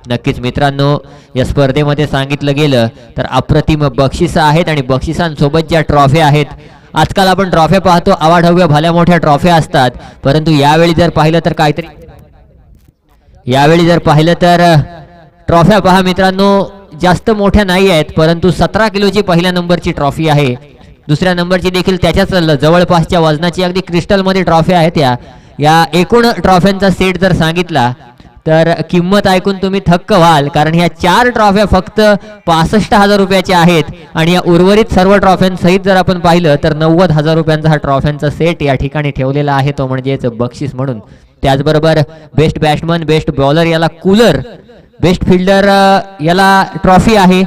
नक्कीच मित्रांनो, या स्पर्धेमध्ये सांगितलं गेलं तर अप्रतिम बक्षिसं आहेत आणि बक्षिसांसोबत ज्या ट्रॉफ्या आहेत. आजकाल आपण ट्रॉफ्या पाहतो, आवाढव्य भल्या मोठ्या ट्रॉफ्या असतात, परंतु यावेळी जर पाहिलं तर काहीतरी ट्रॉफ्या पहा मित्रांनो, जास्त मोठ्या नाही आहेत, परंतु 17 किलोची पहिल्या नंबरची ट्रॉफी आहे. दुसऱ्या नंबरची देखील त्याच्याच जवळपासच्या वजनाची अगदी क्रिस्टलमध्ये ट्रॉफ्या आहेत. या एकूण ट्रॉफ्यांचा सेट जर सांगितला तर किंमत ऐकून तुम्ही थक्क व्हाल, कारण ह्या 4 ट्रॉफ्या फक्त 65,000 रुपयाच्या आहेत आणि या उर्वरित सर्व ट्रॉफ्यांसहित जर आपण पाहिलं तर 90,000 रुपयांचा हा ट्रॉफ्यांचा सेट या ठिकाणी ठेवलेला आहे, तो म्हणजेच बक्षीस म्हणून. त्याचबरोबर बेस्ट बॅट्समन, बेस्ट बॉलर याला कूलर, बेस्ट फिल्डर याला ट्रॉफी आहे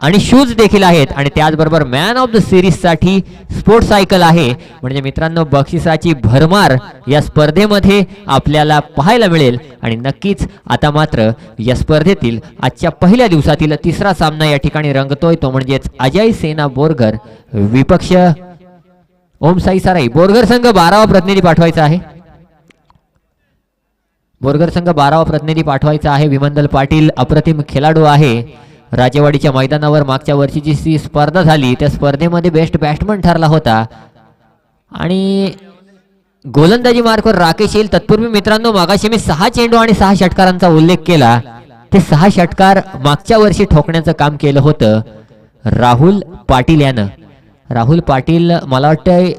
आणि शूज देखील आहेत आणि त्याचबरोबर मॅन ऑफ द सिरीज साठी स्पोर्ट्स सायकल आहे. म्हणजे मित्रांनो, बक्षिसाची भरमार या स्पर्धेमध्ये आपल्याला पाहायला मिळेल. आणि नक्कीच आता मात्र या स्पर्धेतील आजच्या पहिल्या दिवसातील तिसरा सामना या ठिकाणी रंगतोय, तो म्हणजेच अजय सेना बोरगर विपक्ष ओम साई साराई. बोरगर संघ 12वा प्रतिनिधी पाठवायचा आहे. बोरगर संघ 12वा प्रतिनिधी पाठवायचा आहे. विमंदल पाटील अप्रतिम खेळाडू आहे. राजेवाडीच्या मैदानावर मागच्या वर्षीची जी स्पर्धा झाली त्या स्पर्धेमध्ये बेस्ट बॅट्समन ठरला होता आणि गोलंदाजी मार्कवर राकेश येईल. तत्पूर्वी मित्रांनो, मागाशी मी 6 चेंडू आणि 6 षटकारांचा उल्लेख केला. ते 6 षटकार मागच्या वर्षी ठोकण्याचं काम केलं होतं राहुल पाटील यानं. राहुल पाटील मला वाटतं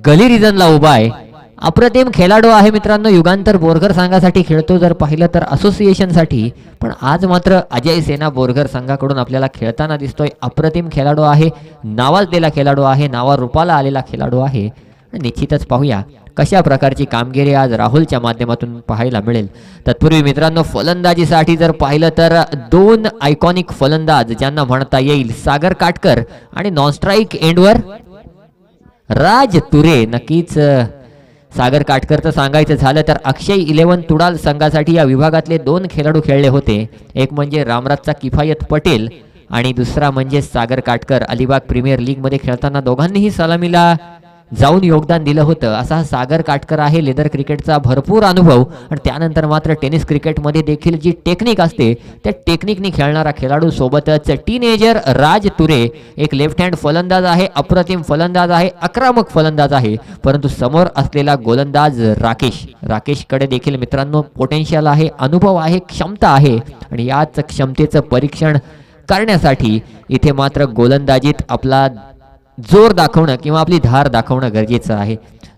गली रिजनला उभा आहे. अप्रतिम खेळाडू आहे मित्रांनो. युगांतर बोरगर संघासाठी खेळतो जर पाहिलं तर असोसिएशनसाठी, पण आज मात्र अजय सेना बोरगर संघाकडून आपल्याला खेळताना दिसतोय. अप्रतिम खेळाडू आहे, नावाजलेला खेळाडू आहे, नावा रूपाला आलेला खेळाडू आहे. निश्चितच पाहूया कशा प्रकारची कामगिरी आज राहुलच्या माध्यमातून पाहायला मिळेल. तत्पूर्वी मित्रांनो, फलंदाजीसाठी जर पाहिलं तर 2 आयकॉनिक फलंदाज ज्यांना म्हणता येईल, सागर काटकर आणि नॉन स्ट्राईक एंडवर राज तुरे. नक्कीच सागर काटकरचं सांगायचं झालं तर अक्षय 11 तुडाल संघासाठी या विभागातले 2 खेळाडू खेळले होते. एक म्हणजे रामराजचा किफायत पटेल आणि दुसरा म्हणजे सागर काटकर. अलिबाग प्रीमियर लीग मध्ये खेळताना दोघांनीही सलामीला जाऊन योगदान दिलं होतं. असा हा सागर काटकर आहे. लेदर क्रिकेटचा भरपूर अनुभव आणि त्यानंतर मात्र टेनिस क्रिकेटमध्ये देखील जी टेक्निक असते त्या टेक्निकनी खेळणारा खेळाडू. सोबतच टीनेजर राज तुरे एक लेफ्ट हँड फलंदाज आहे, अप्रतिम फलंदाज आहे, आक्रमक फलंदाज आहे. परंतु समोर असलेला गोलंदाज राकेशकडे देखील मित्रांनो पोटेन्शियल आहे, अनुभव आहे, क्षमता आहे आणि याच क्षमतेचं परीक्षण करण्यासाठी इथे मात्र गोलंदाजीत आपला जोर दाखवणं किंवा आपली धार दाखवणं गरजेचं आहे.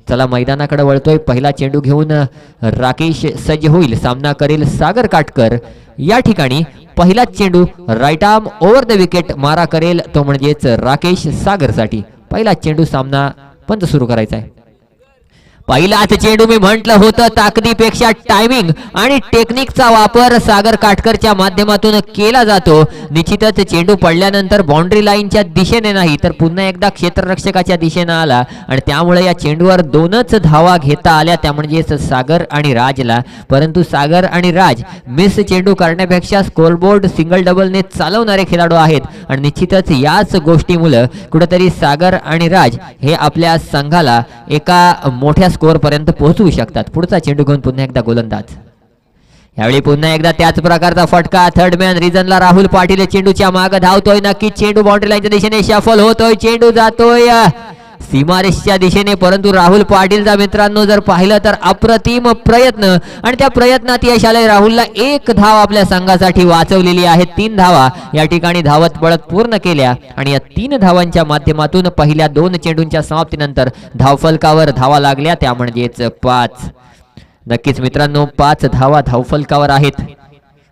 चला मैदानाकडे वळतोय. पहिला चेंडू घेऊन राकेश सज्ज होईल. सामना करेल सागर काटकर. या ठिकाणी पहिला चेंडू right arm over the wicket मारा करेल, तो म्हणजेच राकेश सागरसाठी. पहिला चेंडू सामना पंच सुरू करायचा आहे. पहिलाच चेंडू मी म्हटलं होतं, ताकदीपेक्षा टायमिंग आणि टेक्निकचा वापर सागर काटकरच्या माध्यमातून केला जातो. निश्चितच चेंडू पडल्यानंतर बाउंड्री लाईनच्या दिशेने नाही तर पुन्हा एकदा क्षेत्ररक्षकाच्या दिशेने आला आणि त्यामुळे या चेंडूवर 2च धावा घेता आल्या, त्या म्हणजेच सागर आणि राजला. परंतु सागर आणि राज मिस चेंडू करण्यापेक्षा स्कोरबोर्ड सिंगल डबलने चालवणारे खेळाडू आहेत आणि निश्चितच याच गोष्टीमुळे कुठेतरी सागर आणि राज हे आपल्या संघाला एका मोठ्या स्कोर पर्यंत पोहोचवू शकतात. पुढचा चेंडू घेऊन पुन्हा एकदा गोलंदाज. यावेळी पुन्हा एकदा त्याच प्रकारचा फटका. थर्ड मॅन रिजनला राहुल पाटील चेंडूच्या मागे धावतोय. नक्कीच चेंडू बाउंड्री लाईनच्या दिशेने शफल होतोय. चेंडू जातोय सीमारेषच्या दिशेने, परंतु राहुल पाटीलचा मित्रांनो जर पाहिलं तर अप्रतिम प्रयत्न आणि त्या प्रयत्नात यश आलंय. राहुलला 1 धाव आपल्या संघासाठी वाचवलेली आहे. 3 धावा या ठिकाणी धावत पळत पूर्ण केल्या आणि या 3 धावांच्या माध्यमातून पहिल्या 2 चेंडूंच्या समाप्तीनंतर धावफलकावर धावा लागल्या, त्या म्हणजेच 5. नक्कीच मित्रांनो 5 धावा धावफलकावर आहेत.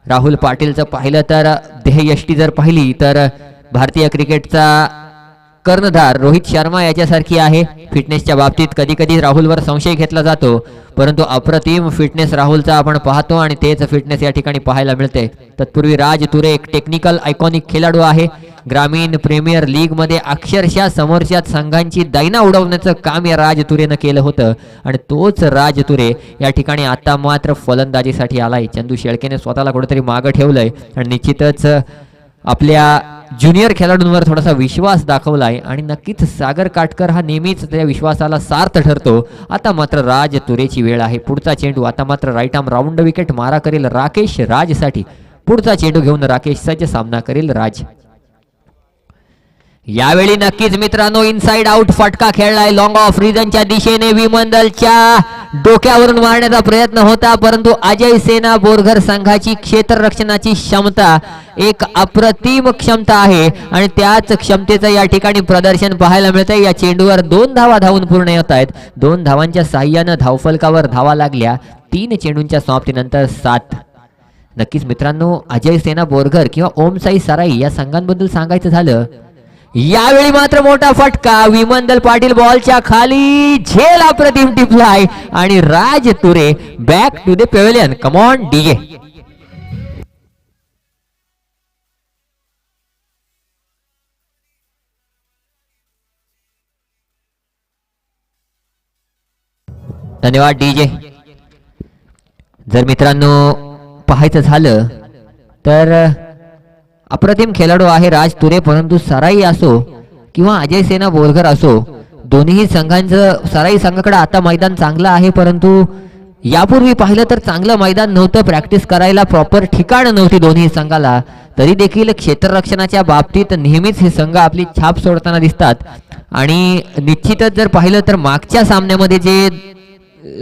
राहुल पाटीलचं पाहिलं तर ध्येयष्टी जर पाहिली तर भारतीय क्रिकेटचा कर्णधार रोहित शर्मा याच्यासारखी आहे. फिटनेसच्या बाबतीत कधी कधी राहुलवर संशय घेतला जातो, परंतु अप्रतिम फिटनेस राहुलचा आपण पाहतो आणि तेच फिटनेस या ठिकाणी पाहायला मिळते. तत्पूर्वी राज तुरे एक टेक्निकल आयकॉनिक खेळाडू आहे. ग्रामीण प्रीमियर लीग मध्ये अक्षरशः समोरच्या संघांची दैना उडवण्याचं काम या राज तुरेनं केलं होतं आणि तोच राज तुरे या ठिकाणी आता मात्र फलंदाजीसाठी आलाय. चंदू शेळकेने स्वतःला कुठेतरी मागं ठेवलंय आणि निश्चितच आपल्या ज्युनियर खेळाडूंवर थोडासा विश्वास दाखवलाय आणि नक्कीच सागर काटकर हा नेहमीच त्या विश्वासाला सार्थ ठरतो. आता मात्र राज तुरेची वेळ आहे. पुढचा चेंडू आता मात्र राईट आर्म राऊंड विकेट मारा करेल राकेश राजसाठी. पुढचा चेंडू घेऊन राकेश सज्ज, सामना करेल राज. यावेळी नक्कीच मित्रांनो इनसाइड आउट फटका खेळलाय लॉंग ऑफ रिजनच्या दिशेने. विमंडलच्या डोक्यावरून मारण्याचा प्रयत्न होता, परंतु अजय सेना बोरघर संघाची क्षेत्ररक्षणाची क्षमता एक अप्रतिम क्षमता आहे आणि त्याच क्षमतेचं या ठिकाणी प्रदर्शन पाहायला मिळतंय. या चेंडूवर 2 धावा धावून पूर्ण होत आहेत. 2 धावांच्या साह्यानं धावफलकावर धावा लागल्या. 3 चेंडूंच्या समाप्तीनंतर 7. नक्कीच मित्रांनो अजय सेना बोरघर किंवा ओम साई सराई या संघांबद्दल सांगायचं झालं, यावेळी मात्र मोठा फटका. विमंदल पाटील बॉलच्या खाली, झेल अप्रतिम टिपलाय आणि राज तुरे back to the pavilion. Come on DJ. धन्यवाद डीजे. जर मित्रांनो पाहायचं झालं तर अप्रतिम खेळाडू आहे राज तुरे, परंतु सराई असो किंवा अजय सेना बोरघर असो, दोन्ही संघांचं सराई संघाकडे आता मैदान चांगलं आहे, परंतु यापूर्वी पाहिलं तर चांगलं मैदान नव्हतं, प्रॅक्टिस करायला प्रॉपर ठिकाण नव्हती दोन्ही संघाला. तरी देखील क्षेत्ररक्षणाच्या बाबतीत नेहमीच हे संघ आपली छाप सोडताना दिसतात आणि निश्चितच जर पाहिलं तर मागच्या सामन्यामध्ये जे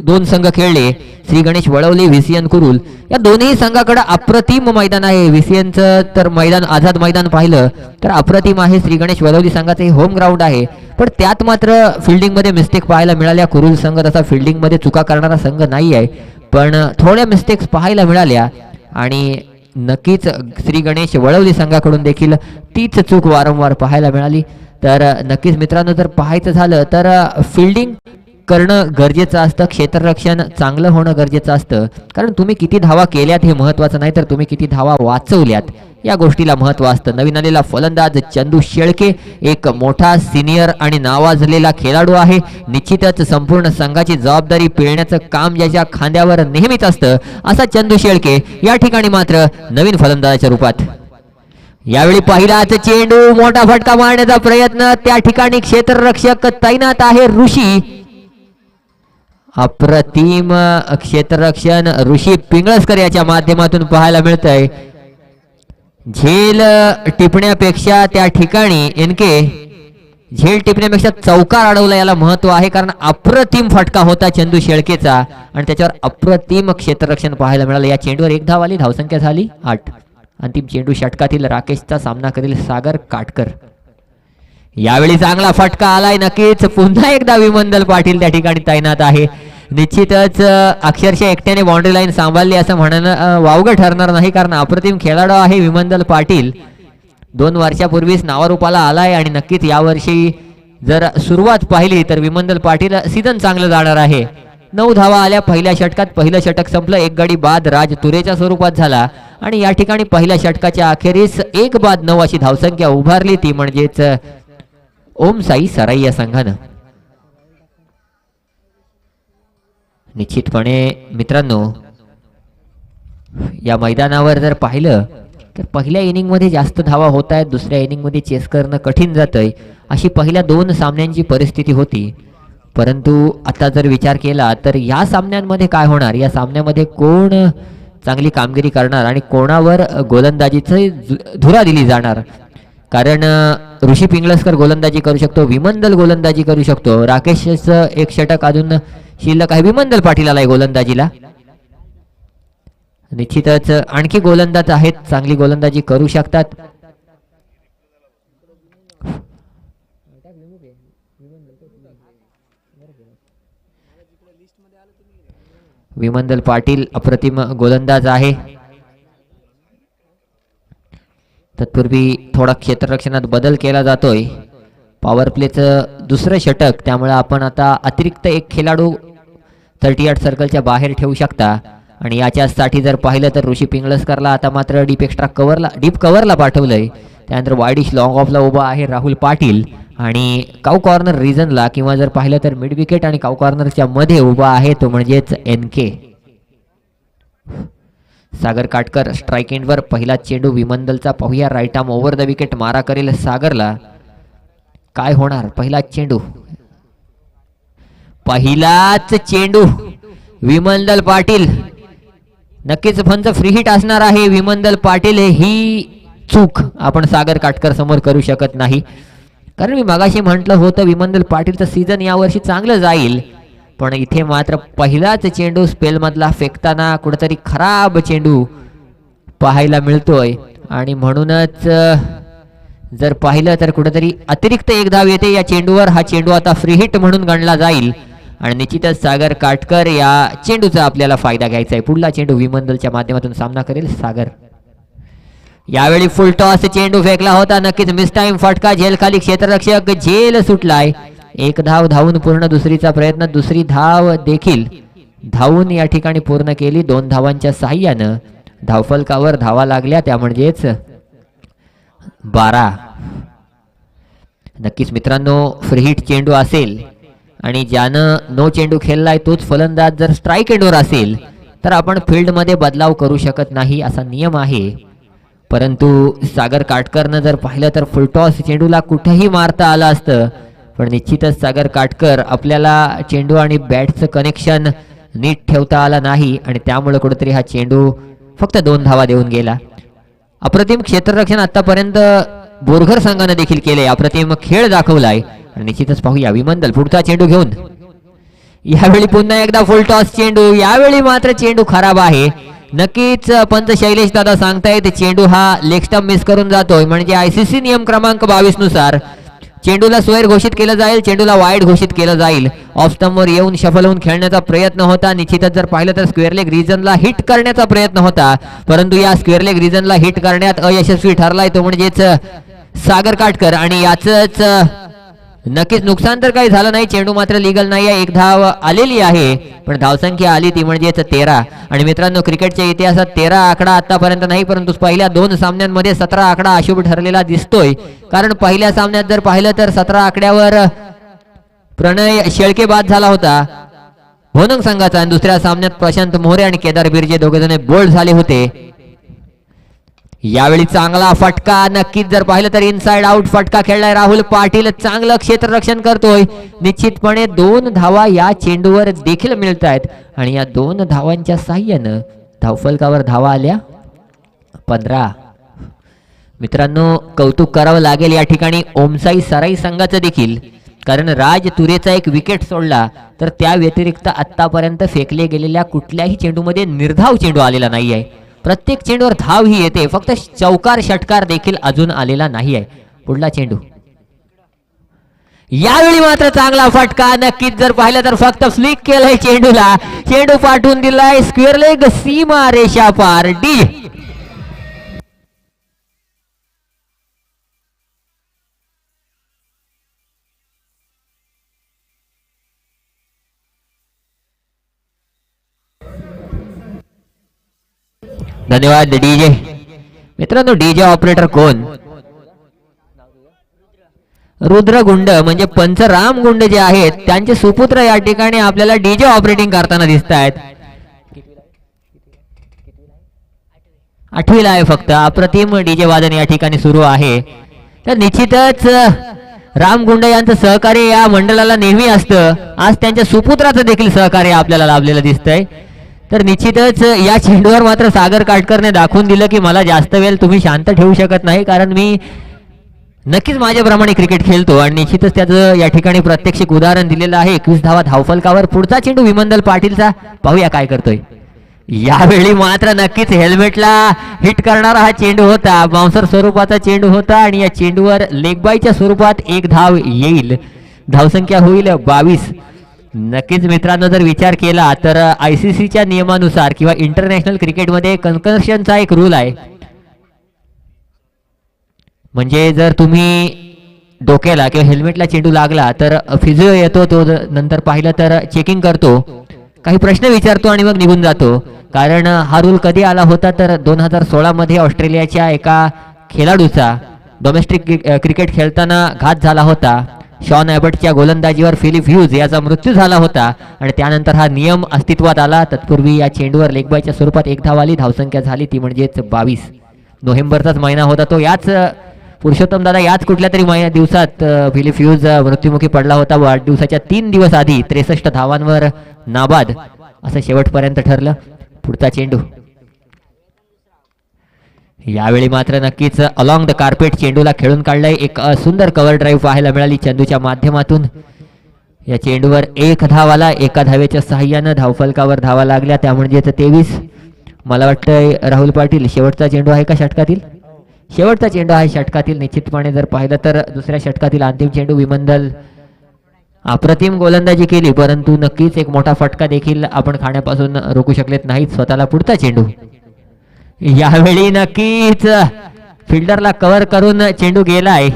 2 संघ खेळले, श्री गणेश वळवले, व्हीसीएन कुरुल, या दोन्ही संघाकडे अप्रतिम मैदान आहे. व्हीसीएनचं तर मैदान आझाद मैदान पाहिलं तर अप्रतिम आहे. श्री गणेश वळवली संघाचं हे होम ग्राउंड आहे, पण त्यात मात्र फिल्डिंगमध्ये मिस्टेक पाहायला मिळाल्या. कुरुल संघ तसा फिल्डिंगमध्ये चुका करणारा संघ नाही आहे, पण थोड्या मिस्टेक्स पाहायला मिळाल्या आणि नक्कीच श्री गणेश वळवली संघाकडून देखील तीच चूक वारंवार पाहायला मिळाली. तर नक्कीच मित्रांनो जर पाहायचं झालं तर फिल्डिंग करणं गरजेचं असतं, क्षेत्ररक्षण चांगलं होणं गरजेचं असतं, कारण तुम्ही किती धावा केल्यात हे महत्त्वाचं नाही, तर तुम्ही किती धावा वाचवल्यात या गोष्टीला महत्त्व असतं. नवीन आलेला फलंदाज चंदू शेळके एक मोठा सिनियर आणि नावाजलेला खेळाडू आहे. निश्चितच संपूर्ण संघाची जबाबदारी पेलण्याचं काम ज्याच्या खांद्यावर नेहमीच असतं असा चंदू शेळके या ठिकाणी मात्र नवीन फलंदाजाच्या रूपात. यावेळी पहिलाच चेंडू, मोठा फटका मारण्याचा प्रयत्न, त्या ठिकाणी क्षेत्ररक्षक तैनात आहे ऋषी. अप्रतिम क्षेत्ररक्षण ऋषी पिंगळसकर याच्या माध्यमातून पाहायला मिळतंय. झेल टिपण्यापेक्षा त्या ठिकाणी झेल टिपण्यापेक्षा चौकार अडवला याला महत्व आहे, कारण अप्रतिम फटका होता चंदू शेळकेचा आणि त्याच्यावर अप्रतिम क्षेत्ररक्षण पाहायला मिळालं. या चेंडूवर 1 धाव आली, धावसंख्या झाली 8. अंतिम चेंडू षटकातील राकेशचा सामना करेल सागर काटकर. यावेळी चांगला फटका आलाय. नक्कीच पुन्हा एकदा विमंदल पाटील त्या ठिकाणी तैनात आहे. निश्चितच अक्षरशः एकट्याने बाउंड्री लाईन सांभाळली असं म्हणणं वावगं ठरणार नाही, कारण अप्रतिम खेळाडू आहे विमंदल पाटील. 2 वर्षापूर्वीच नावारूपाला आलाय आणि नक्कीच यावर्षी जर सुरुवात पाहिली तर विमंदल पाटील सीझन चांगलं जाणार आहे. 9 धावा आल्या पहिल्या षटकात. पहिलं षटक संपलं, 1 गडी बाद राज तुरेच्या स्वरूपात झाला आणि या ठिकाणी पहिल्या षटकाच्या अखेरीस 1 बाद 9 अशी धावसंख्या उभारली, ती म्हणजेच ओम साई सराई या संघानं. निश्चितपणे मित्रांनो या मैदानावर जर पाहिलं तर पहिल्या इनिंगमध्ये जास्त धावा होत आहेत, दुसऱ्या इनिंगमध्ये चेस करणं कठीण जातंय, अशी पहिल्या 2 सामन्यांची परिस्थिती होती. परंतु आता जर विचार केला तर या सामन्यांमध्ये काय होणार, या सामन्यामध्ये कोण चांगली कामगिरी करणार आणि कोणावर गोलंदाजीची धुरा दिली जाणार. कारण ऋषी पिंगळसकर गोलंदाजी करू शकतो, विमंदल गोलंदाजी करू शकतो, राकेशचं 1 षटक अजून शिल्लक आहे, विमंदल पाटील आलाय गोलंदाजीला. निश्चितच आणखी गोलंदाज आहेत, चांगली गोलंदाजी करू शकतात. विमंदल पाटील अप्रतिम गोलंदाज आहे. तत्पूर्वी थोडा क्षेत्ररक्षणात बदल केला जातोय. पॉवर प्लेचं 2रं षटक, त्यामुळे आपण आता अतिरिक्त 1 खेळाडू 38 सर्कलच्या बाहेर ठेवू शकता. आणि याच्यासाठी जर पाहिलं तर ऋषी पिंगळसकरला आता मात्र डीप कव्हरला पाठवलंय. त्यानंतर वाईडिश लॉंग ऑफला उभा आहे राहुल पाटील आणि काऊ कॉर्नर रिजनला किंवा जर पाहिलं तर मिड विकेट आणि काऊ कॉर्नरच्या मध्ये उभा आहे तो म्हणजेच NK. सागर काटकर स्ट्राइक एंडवर. पहिला चेंडू विमंदलचा पाहूया, right arm over the wicket मारा करेल सागरला. काय होणार, पहिलाच चेंडू विमंदल पाटील. नक्कीच फंच फ्री हिट असणार आहे. विमंदल पाटील ही चूक आपण सागर काटकर समोर करू शकत नाही, कारण मी मगाशी म्हटलं होतं विमंदल पाटीलचं सीझन यावर्षी चांगलं जाईल, पण इथे मात्र पहिलाच चेंडू स्पेलमधला फेकताना कुठेतरी खराब चेंडू पाहायला मिळतोय. आणि म्हणूनच जर पाहिलं तर कुठेतरी अतिरिक्त एक धाव येते या चेंडूवर. हा चेंडू आता फ्री हिट म्हणून गणला जाईल आणि निश्चितच सागर काटकर या चेंडूचा आपल्याला फायदा घ्यायचा आहे. पुढला चेंडू विमंदलच्या माध्यमातून सामना करेल सागर. यावेळी फुल टॉस चेंडू फेकला होता, नक्कीच मिस टाइम फटका. झेल खाली क्षेत्ररक्षक झेल सुटलाय. एक धाव धावून पूर्ण दुसरीचा प्रयत्न, दुसरी धाव देखील धावून या ठिकाणी पूर्ण केली. 2 धावांच्या साह्यानं धावफलकावर धावा लागल्या, त्या म्हणजेच 12. नक्कीच मित्रांनो फ्री हिट चेंडू असेल आणि ज्यानं नो चेंडू खेळलाय तोच फलंदाज जर स्ट्राईक एंडवर असेल तर आपण फील्डमध्ये बदलाव करू शकत नाही असा नियम आहे. परंतु सागर काटकरनं जर पाहिलं तर फुलटॉस चेंडूला कुठेही मारता आलं असतं, पण निश्चितच सागर काटकर आपल्याला चेंडू आणि बॅटचं कनेक्शन नीट ठेवता आला नाही आणि त्यामुळे कुठेतरी हा चेंडू फक्त 2 धावा देऊन गेला. अप्रतिम क्षेत्ररक्षण आतापर्यंत बोरघर संघाने देखील केले, अप्रतिम खेळ दाखवलाय आणि निश्चितच पाहूया विमंदल पुढचा चेंडू घेऊन. यावेळी पुन्हा एकदा फुल टॉस चेंडू, यावेळी मात्र चेंडू खराब आहे. नक्कीच पंच शैलेश दादा सांगतायत चेंडू हा लेग स्टंप मिस करून जातोय, म्हणजे आयसीसी नियम क्रमांक 22 नुसार चेंडूला स्क्वेअर घोषित केलं जाईल, चेंडूला वाईड घोषित केलं जाईल. ऑफ स्टंपवर येऊन शफल होऊन खेळण्याचा प्रयत्न होता. निश्चितच जर पाहिलं तर स्क्वेअर लेग रिजनला हिट करण्याचा प्रयत्न होता, परंतु या स्क्वेअर लेग रिजनला हिट करण्यात अयशस्वी ठरलाय तो म्हणजेच सागर काटकर. आणि याच नक्कीच नुकसान तर काही झालं नाही, चेंडू मात्र लीगल नाही आहे. एक धाव आलेली आहे पण धावसंख्या आली ती म्हणजेच 13. आणि मित्रांनो क्रिकेटच्या इतिहासात 13 आकडा आतापर्यंत नाही, परंतु पहिल्या 2 सामन्यांमध्ये 17 आकडा अशुभ ठरलेला दिसतोय. कारण पहिल्या सामन्यात जर पाहिलं तर 17 आकड्यावर प्रणय शेळके बाद झाला होता भोनंग संघाचा, आणि दुसऱ्या सामन्यात प्रशांत मोहरे आणि केदार बिर्जे दोघे जण बोल्ड झाले होते. यावेळी चांगला फटका, नक्कीच जर पाहिलं तर इनसाइड आउट फटका खेळलाय राहुल पाटील, चांगलं क्षेत्ररक्षण करतोय. निश्चितपणे 2 धावा या चेंडूवर देखील मिळत आहेत आणि या 2 धावांच्या साह्यानं धावफलकावर धावा आल्या 15. मित्रांनो कौतुक करावं लागेल या ठिकाणी ओमसाई सराई संघाचं देखील, कारण राज तुरेचा एक विकेट सोडला तर त्या व्यतिरिक्त आतापर्यंत फेकले गेलेल्या कुठल्याही चेंडूमध्ये निर्धाव चेंडू आलेला नाही आहे. प्रत्येक चेंडूवर धाव ही येते, फक्त चौकार षटकार देखील अजून आलेला नाही आहे. पुढला चेंडू, यावेळी मात्र चांगला फटका, नक्कीच जर पाहिलं तर फक्त फ्लिक केलंय चेंडूला, चेंडू पाठवून दिलाय स्क्वेअर लेग सीमा रेषा पार. डी धन्यवाद डीजे. मित्रांनो डीजे ऑपरेटर कोण? रुद्र गुंड म्हणजे पंचराम गुंड जे आहेत त्यांचे सुपुत्र या ठिकाणी आपल्याला डीजे ऑपरेटिंग करताना दिसत आहेत. 8वीला आहे फक्त. अप्रतिम डीजे वादन या ठिकाणी सुरू आहे. तर निश्चितच राम गुंड यांचं सहकार्य या मंडळाला नेहमी असतं. आज त्यांच्या सुपुत्राचं देखील सहकार्य आपल्याला लाभलेलं दिसतंय. तर निश्चितच या चेंडूवर मात्र सागर काटकरने दाखवून दिलं की मला जास्त वेळ तुम्ही शांत ठेवू शकत नाही, कारण मी नक्कीच माझ्याप्रमाणे क्रिकेट खेळतो. आणि निश्चितच त्याचं या ठिकाणी प्रत्यक्षिक उदाहरण दिलेलं आहे. 21 धावा धावफलकावर. पुढचा चेंडू विमंदल पाटीलचा, पाहूया काय करतोय. यावेळी मात्र नक्कीच हेल्मेटला हिट करणारा हा चेंडू होता, बाउन्सर स्वरूपाचा चेंडू होता आणि या चेंडूवर लेगबायच्या स्वरूपात एक धाव येईल. धावसंख्या होईल 22. नक्कीच मित्रांनो जर विचार केला तर आयसीसीच्या नियमानुसार किंवा इंटरनॅशनल क्रिकेटमध्ये कन्कर्शनचा एक रूल आहे, म्हणजे जर तुम्ही डोक्याला किंवा हेल्मेटला चेंडू लागला तर फिजिओ येतो, तो नंतर पाहिलं तर चेकिंग करतो, काही प्रश्न विचारतो आणि मग निघून जातो. कारण हा रूल कधी आला होता तर 2016 मध्ये ऑस्ट्रेलियाच्या एका खेळाडूचा डोमेस्टिक क्रिकेट खेळताना घात झाला होता. शॉन ॲबर्टच्या गोलंदाजीवर फिलिप ह्यूज याचा मृत्यू झाला होता आणि त्यानंतर हा नियम अस्तित्वात आला. तत्पूर्वी या चेंडूवर लेगबायच्या स्वरूपात एक धाव आली. धावसंख्या झाली ती म्हणजेच 22. नोव्हेंबरचाच महिना होता तो. याच पुरुषोत्तम दादा याच कुठल्या तरी दिवसात फिलिप ह्यूज मृत्युमुखी पडला होता. वाढदिवसाच्या 3 दिवस आधी 63 धावांवर नाबाद असं शेवटपर्यंत ठरलं. पुढचा चेंडू, यावेळी मात्र नक्कीच अलॉंग द कार्पेट चेंडूला खेळून काढलाय. एक सुंदर कव्हर ड्राईव्ह पाहायला मिळाली चंदूच्या माध्यमातून. या चेंडूवर एक धाव आला. एका धावेच्या सहाय्यानं धावफलकावर धावा लागल्या, त्यामुळे 23. मला वाटतंय राहुल पाटील शेवटचा चेंडू आहे का षटकातील? शेवटचा चेंडू आहे षटकातील. निश्चितपणे जर पाहिलं तर दुसऱ्या षटकातील अंतिम चेंडू विमंदल अप्रतिम गोलंदाजी केली, परंतु नक्कीच एक मोठा फटका देखील आपण खाण्यापासून रोखू शकलेत नाहीत स्वतःला. पुढचा चेंडू यावेळी नक्कीच फिल्डरला कव्हर करून चेंडू गेलाय.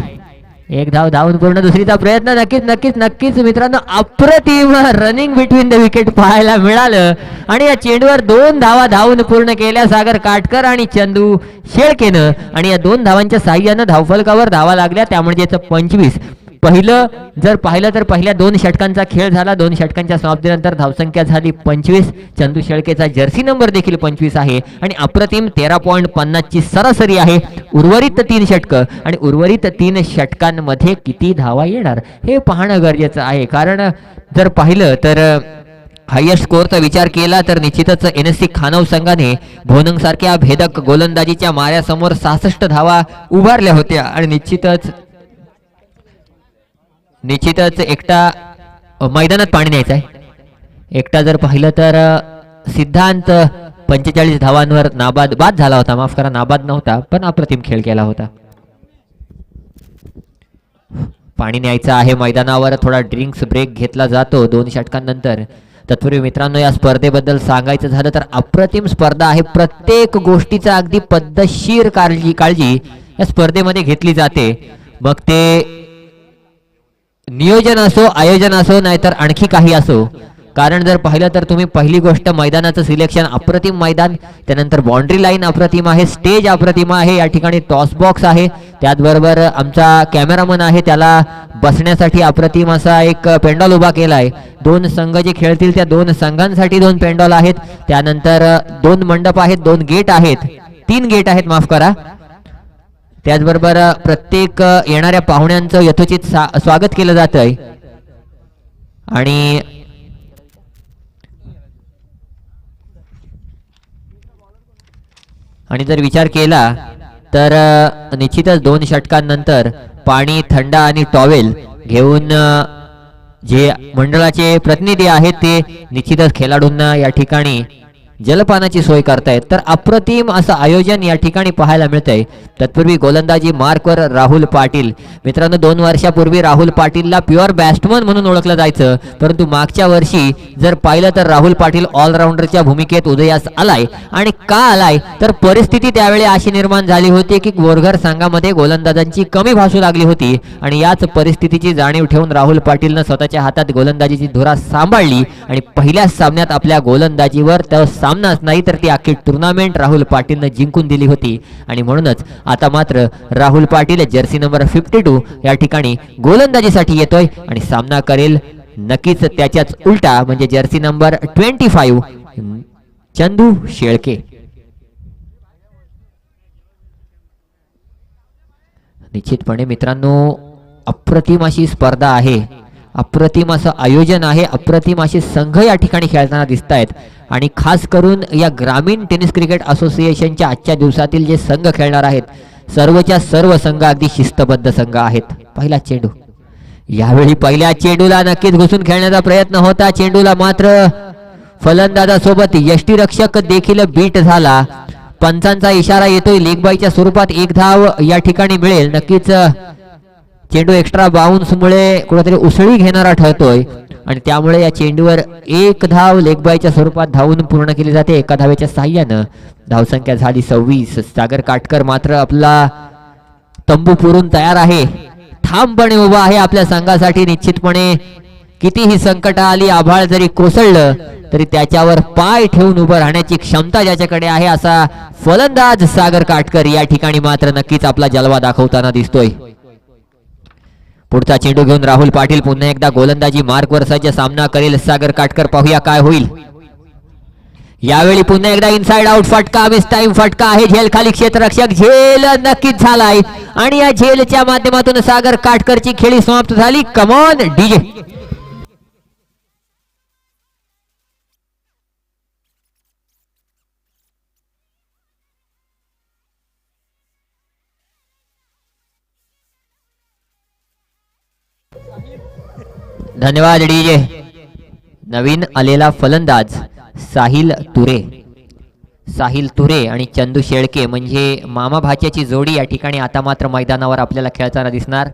एक धाव धावून पूर्ण. दुसरीचा प्रयत्न. नक्कीच नक्कीच नक्कीच मित्रांनो, अप्रतिम रनिंग बिटवीन द विकेट पाहायला मिळालं आणि या चेंडूवर 2 धावा धावून पूर्ण केल्या सागर काटकर आणि चंदू शेळकेनं. आणि या 2 धावांच्या साह्यानं धावफलकावर धावा लागल्या, त्यामुळे 25. पहिलं जर पाहिलं तर पहिल्या 2 षटकांचा खेळ झाला. 2 षटकांच्या समाप्तीनंतर धावसंख्या झाली 25. चंदू शेळकेचा जर्सी नंबर देखील 25 आहे आणि अप्रतिम 13.50 ची सरासरी आहे. उर्वरित 3 षटकं आणि उर्वरित 3 षटकांमध्ये किती धावा येणार हे पाहणं गरजेचं आहे. कारण जर पाहिलं तर हायेस्ट स्कोअरचा विचार केला तर निश्चितच NSC खानव संघाने भोनंग सारख्या भेदक गोलंदाजीच्या माऱ्यासमोर 66 धावा उभारल्या होत्या आणि निश्चितच एकटा मैदानात पाणी न्यायचं आहे. एकटा जर पाहिलं तर सिद्धांत 45 धावांवर बाद झाला होता. माफ करा, नाबाद नव्हता, पण अप्रतिम खेळ केला होता. पाणी न्यायचं आहे मैदानावर. थोडा ड्रिंक्स ब्रेक घेतला जातो 2 षटकांनंतर. तत्पूर्वी मित्रांनो, या स्पर्धेबद्दल सांगायचं झालं तर अप्रतिम स्पर्धा आहे. प्रत्येक गोष्टीचा अगदी पद्धतशीर काळजी या स्पर्धेमध्ये घेतली जाते. मग ते नियोजन असो, आयोजन असो, नाहीतर आणखी काही असो. कारण जर पाहिलं तर तुम्ही पहिली गोष्ट मैदानाचं सिलेक्शन अप्रतिम मैदान, त्यानंतर बाउंड्री लाईन अप्रतिम आहे, स्टेज अप्रतिम आहे, या ठिकाणी टॉस बॉक्स आहे, त्याचबरोबर आमचा कॅमेरामन आहे त्याला बसण्यासाठी अप्रतिम असा एक पेंडॉल उभा केला आहे. 2 संघ जे खेळतील त्या 2 संघांसाठी 2 पेंडॉल आहेत. त्यानंतर 2 मंडप आहेत, 2 गेट आहेत, 3 गेट आहेत, माफ करा. त्याचबरोबर प्रत्येक येणाऱ्या पाहुण्यांचं यथोचित स्वागत केलं जात आहे. आणि जर विचार केला तर निश्चितच 2 षटकांनंतर पाणी, थंडा आणि टॉवेल घेऊन जे मंडळाचे प्रतिनिधी आहेत ते निश्चितच खेळाडूंना या ठिकाणी जलपानाची सोय करतायत. तर अप्रतिम असं आयोजन या ठिकाणी पाहायला मिळतंय. तत्पूर्वी गोलंदाजी मार्कवर राहुल पाटील. मित्रांनो, 2 वर्षापूर्वी राहुल पाटीलला प्युअर बॅट्समन म्हणून ओळखलं जायचं, परंतु मागच्या वर्षी जर पाहिलं तर राहुल पाटील ऑलराऊंडरच्या भूमिकेत उदयास आलाय. आणि का आलाय तर परिस्थिती त्यावेळी अशी निर्माण झाली होती की बोरघर संघामध्ये गोलंदाजांची कमी भासू लागली होती आणि याच परिस्थितीची जाणीव ठेवून राहुल पाटीलनं स्वतःच्या हातात गोलंदाजीची धुरा सांभाळली आणि पहिल्याच सामन्यात आपल्या गोलंदाजीवर त्या सामनाच नाही तर ती अख्खी टुर्नामेंट राहुल पाटीलनं जिंकून दिली होती. आणि म्हणूनच आता मात्र राहुल पाटील जर्सी नंबर 52 या ठिकाणी गोलंदाजीसाठी येतोय आणि सामना करेल नक्कीच त्याच्याच उलटा म्हणजे जर्सी नंबर 25 चंदू शेळके. निश्चितपणे मित्रांनो, अप्रतिम अशी स्पर्धा आहे, अप्रतिम असं आयोजन आहे, अप्रतिम असे संघ या ठिकाणी खेळताना दिसत आहेत. आणि खास करून या ग्रामीण टेनिस क्रिकेट असोसिएशनच्या आजच्या दिवसातील जे संघ खेळणार आहेत, सर्वच्या सर्व संघ अगदी शिस्तबद्ध संघ आहेत. पहिला चेंडू. यावेळी पहिल्या चेंडूला नक्कीच घुसून खेळण्याचा प्रयत्न होता. चेंडूला मात्र फलंदाजासोबत यष्टीरक्षक देखील बीट झाला. पंचांचा इशारा येतोय. लेग बायच्या स्वरूपात 1 धाव या ठिकाणी मिळेल. नक्कीच चेंडू एक्स्ट्रा बाउन्स मुळे कुठेतरी उसळी घेणारा ठरतोय आणि त्यामुळे या चेंडूवर 1 धाव लेग बायच्या स्वरूपात धावून पूर्ण केली जाते. एका धावेच्या साह्यानं धावसंख्या झाली 26. सागर काटकर मात्र आपला तंबू पुरून तयार आहे, ठामपणे उभा आहे आपल्या संघासाठी. निश्चितपणे कितीही संकट आली, आभाळ जरी कोसळलं तरी त्याच्यावर पाय ठेवून उभं राहण्याची क्षमता ज्याच्याकडे आहे असा फलंदाज सागर काटकर या ठिकाणी मात्र नक्कीच आपला जलवा दाखवताना दिसतोय. पुढचा चेंडू घेऊन राहुल पाटील पुन्हा एकदा गोलंदाजी मार्कवर सज्ज. सामना करेल सागर काटकर. पाहूया काय होईल. यावेळी पुन्हा एकदा इनसाइड आउट फटका, मिस टाइम फटका आहे. झेल खाली क्षेत्ररक्षक, झेल नक्कीच झालाय आणि या झेलच्या माध्यमातून सागर काटकरची खेळी समाप्त झाली. Come on DJ. धन्यवाद डीजे. नवीन आलेला फलंदाज साहिल तुरे आणि चंदू शेळके म्हणजे मामा भाच्याची जोडी या ठिकाणी आता मात्र मैदानावर आपल्याला खेळताना दिसणार.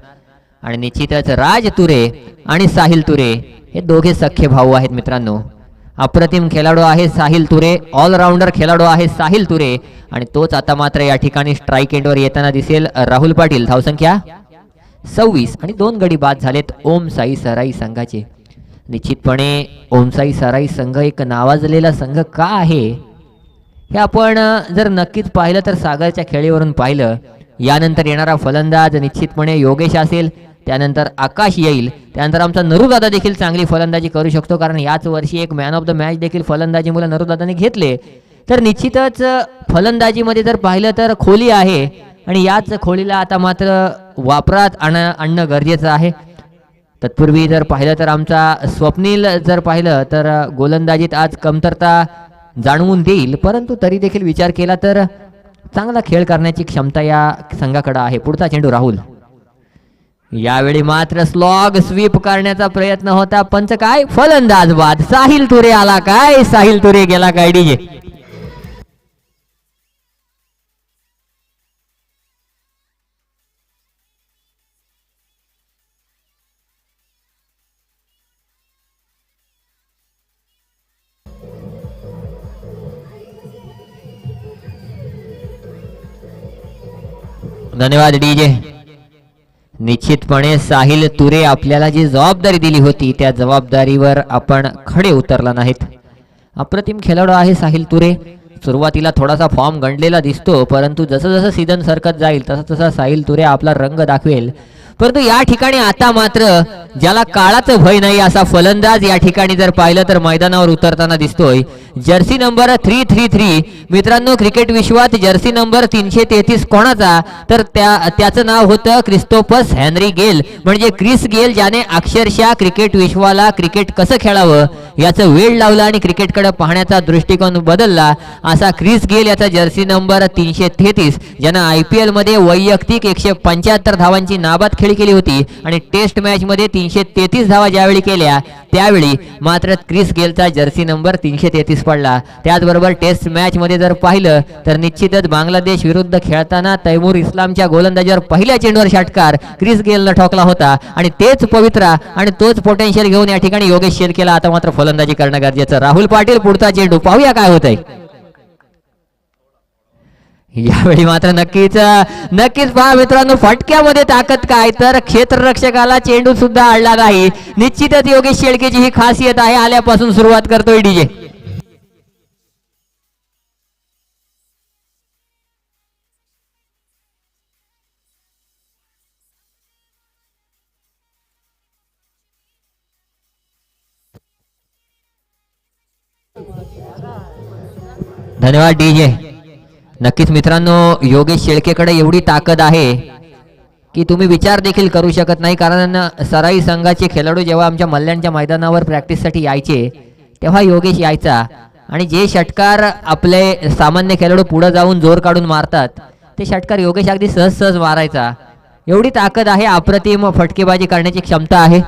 आणि निश्चितच राज तुरे आणि साहिल तुरे हे दोघे सख्खे भाऊ आहेत मित्रांनो. अप्रतिम खेळाडू आहे साहिल तुरे, ऑलराऊंडर खेळाडू आहे साहिल तुरे आणि तोच आता मात्र या ठिकाणी स्ट्राईक एंडवर येताना दिसेल राहुल पाटील. धावसंख्या 26 आणि 2 गडी बाद झालेत ओम साई सराई संघाचे. निश्चितपणे ओम साई सराई संघ एक नावाजलेला संघ का आहे हे आपण जर नक्कीच पाहिलं तर सागरच्या खेळीवरून पाहिलं. यानंतर येणारा फलंदाज निश्चितपणे योगेश असेल, त्यानंतर आकाश येईल, त्यानंतर आमचा नरूदादा देखील चांगली फलंदाजी करू शकतो कारण याच वर्षी एक मॅन ऑफ द मॅच देखील फलंदाजी मुलं नरूदादाने घेतले. तर निश्चितच फलंदाजीमध्ये जर पाहिलं तर खोली आहे आणि याच खोलीला आता मात्र वापरात आणणं गरजेचं आहे. तत्पूर्वी जर पाहिलं तर आमचा स्वप्नील जर पाहिलं तर गोलंदाजीत आज कमतरता जाणवून देईल, परंतु तरी देखील विचार केला तर चांगला खेळ करण्याची क्षमता या संघाकडे आहे. पुढचा चेंडू राहुल. यावेळी मात्र स्लॉग स्वीप करण्याचा प्रयत्न होता, पंच काय फलंदाज बाद. साहिल तुरे आला काय, साहिल तुरे गेला काय डीजे. धन्यवाद डीजे. निश्चितपणे साहिल तुरे आपल्याला जी जबाबदारी दिली होती त्या जबाबदारीवर आपण खडे उतरला नाहीत. अप्रतिम खेळाडू आहे साहिल तुरे. सुरुवातीला थोडासा फॉर्म गंडलेला दिसतो, परंतु जसं जसं सीझन सरकत जाईल तसं तसा साहिल तुरे आपला रंग दाखवेल. परंतु या ठिकाणी आता मात्र ज्याला काळाचं भय नाही असा फलंदाज या ठिकाणी जर पाहिलं तर मैदानावर उतरताना दिसतोय. जर्सी नंबर 333 मित्रांनो, क्रिकेट विश्वात जर्सी नंबर 333 कोणाचा तर त्याचं नाव होतं क्रिस्तोफस हेनरी गेल, म्हणजे क्रिस गेल, ज्याने अक्षरशः क्रिकेट विश्वाला क्रिकेट कसं खेळावं याचं वेळ लावला आणि क्रिकेटकडे पाहण्याचा दृष्टिकोन बदलला. असा क्रिस गेल याचा जर्सी नंबर 333, ज्यानं IPL मध्ये वैयक्तिक 175 धावांची नाबाद खेळी केली होती आणि टेस्ट मॅच मध्ये 333 धावा ज्यावेळी केल्या त्यावेळी मात्र क्रिस गेलचा जर्सी नंबर 333 पडला. त्याचबरोबर टेस्ट मॅच मध्ये जर पाहिलं तर निश्चितच बांगलादेश विरुद्ध खेळताना तैमूर इस्लामच्या गोलंदाजीवर पहिल्या चेंडूवर षटकार क्रिस गेलनं ठोकला होता आणि तेच पवित्रा आणि तोच पोटेन्शियल घेऊन या ठिकाणी योगेश शेळकेला आता मात्र फलंदाजी करणं गरजेचं. राहुल पाटील पुढचा चेंडू पाहूया काय होतंय. यावेळी मात्र नक्कीच पहा मित्रांनो, फटक्यामध्ये ताकद काय तर क्षेत्ररक्षकाला चेंडू सुद्धा अडला नाही. निश्चितच योगेश शेळकेची ही खासियत आहे. आल्यापासून सुरुवात करतोय डीजे. धन्यवाद डीजे. नक्कीच मित्रांनो, योगेश शेळकेकडे एवढी ताकद आहे की तुम्ही विचार देखील करू शकत नाही. कारण सराई संघाचे खेळाडू जेव्हा आमच्या मल्ल्यांच्या मैदानावर प्रॅक्टिससाठी यायचे तेव्हा योगेश यायचा आणि जे षटकार आपले सामान्य खेळाडू पुढे जाऊन जोर काढून मारतात ते षटकार योगेश अगदी सहज मारायचा. एवढी ताकद आहे, अप्रतिम फटकेबाजी करण्याची क्षमता आहे.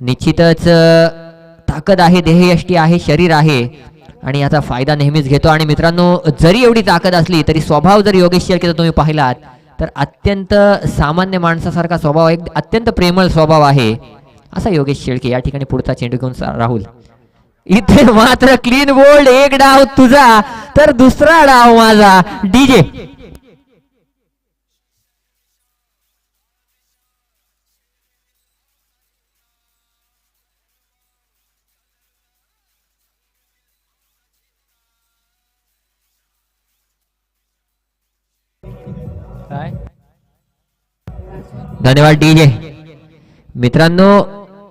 निश्चितच ताकद आहे, देहयष्टी आहे, शरीर आहे आणि याचा फायदा नेहमीच घेतो. आणि मित्रांनो, जरी एवढी ताकद असली तरी स्वभाव जर योगेश शेळकेचा तुम्ही पाहिलात तर अत्यंत सामान्य माणसासारखा स्वभाव, एक अत्यंत प्रेमळ स्वभाव आहे असा योगेश शेळके. या ठिकाणी पुढचा चेंडू घेऊन राहुल. इथे मात्र क्लीन बोल्ड. एक डाव तुझा तर दुसरा डाव माझा डीजे. धन्यवाद डीजे. मित्रांनो,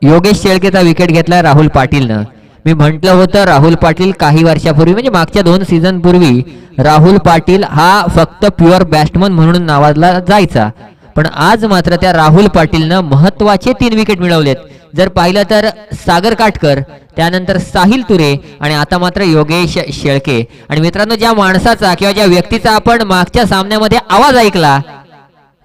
योगेश शेळकेचा विकेट घेतलाय राहुल पाटीलनं. मी म्हटलं होतं राहुल पाटील काही वर्षापूर्वी म्हणजे मागच्या 2 सीझन पूर्वी राहुल पाटील हा फक्त प्युअर बॅट्समन म्हणून नावाजला जायचा, पण आज मात्र त्या राहुल पाटीलनं महत्वाचे 3 विकेट मिळवलेत. जर पाहिलं तर सागर काटकर, त्यानंतर साहिल तुरे आणि आता मात्र योगेश शेळके. आणि मित्रांनो, ज्या माणसाचा किंवा ज्या व्यक्तीचा आपण मागच्या सामन्यामध्ये आवाज ऐकला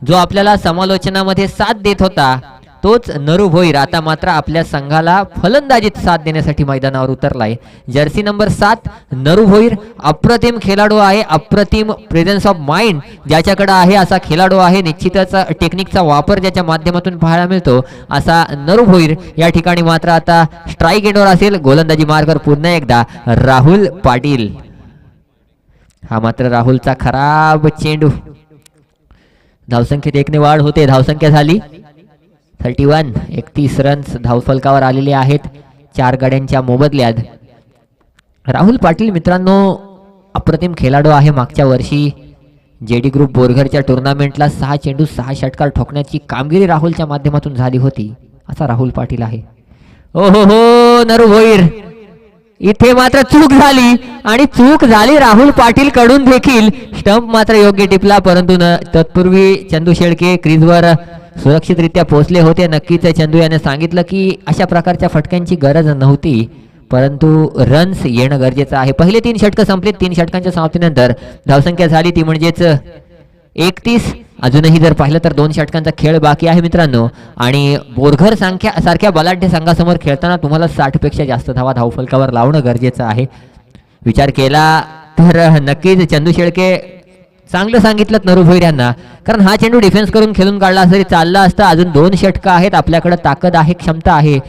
जो आपल्याला समालोचनामध्ये साथ देत होता तोच नरू भोईर आता मात्र आपल्या संघाला फलंदाजीत साथ देण्यासाठी मैदानावर उतरलाय. जर्सी नंबर 7 नरू भोईर अप्रतिम खेळाडू आहे, अप्रतिम प्रेझेन्स ऑफ माइंड ज्याच्याकडे आहे असा खेळाडू आहे. निश्चितच टेक्निकचा वापर ज्याच्या माध्यमातून पाहायला मिळतो असा नरू भोईर या ठिकाणी मात्र आता स्ट्राईक एंडवर असेल. गोलंदाजी मार्गावर पुन्हा एकदा राहुल पाटील. हा मात्र राहुलचा खराब चेंडू. धावसंख्येत 1 वाढ होते. धावसंख्या झाली 31. 31 रन्स धावफलकावर आलेले आहेत 4 गाड्यांच्या मोबदल्यात. राहुल पाटील मित्रांनो अप्रतिम खेळाडू आहे. मागच्या वर्षी जेडी ग्रुप बोरघरच्या टुर्नामेंटला 6 चेंडू 6 षटकार ठोकण्याची कामगिरी राहुलच्या माध्यमातून झाली होती असा राहुल पाटील आहे. ओ हो हो नरू भोईर इथे मात्र चूक झाली आणि चूक झाली राहुल पाटील कडून देखील. स्टंप मात्र योग्य टिपला परंतु तत्पूर्वी चंदू शेळके क्रीजवर सुरक्षितरित्या पोहोचले होते. नक्कीच चंदू याने सांगितलं की अशा प्रकारच्या फटक्यांची गरज नव्हती परंतु रन्स येणं गरजेचं आहे. पहिले 3 षटकं संपले. 3 षटकांच्या समाप्तीनंतर धावसंख्या झाली ती म्हणजेच 31. अजूनही जर पाहिलं तर 2 षटकांचा खेळ बाकी आहे मित्रांनो आणि बोरघर सारख्या बलाढ्य संघासमोर खेळताना तुम्हाला 60 पेक्षा जास्त धावा धावफलकावर लावणं गरजेचं आहे. विचार केला तर नक्कीच चंदू शेळके चांगलं सांगितलं नरू भोईर यांना कारण हा चेंडू डिफेन्स करून खेळून काढला तरी चालला असता. अजून 2 षटकं आहेत आपल्याकडे, ताकद आहे, क्षमता आहे.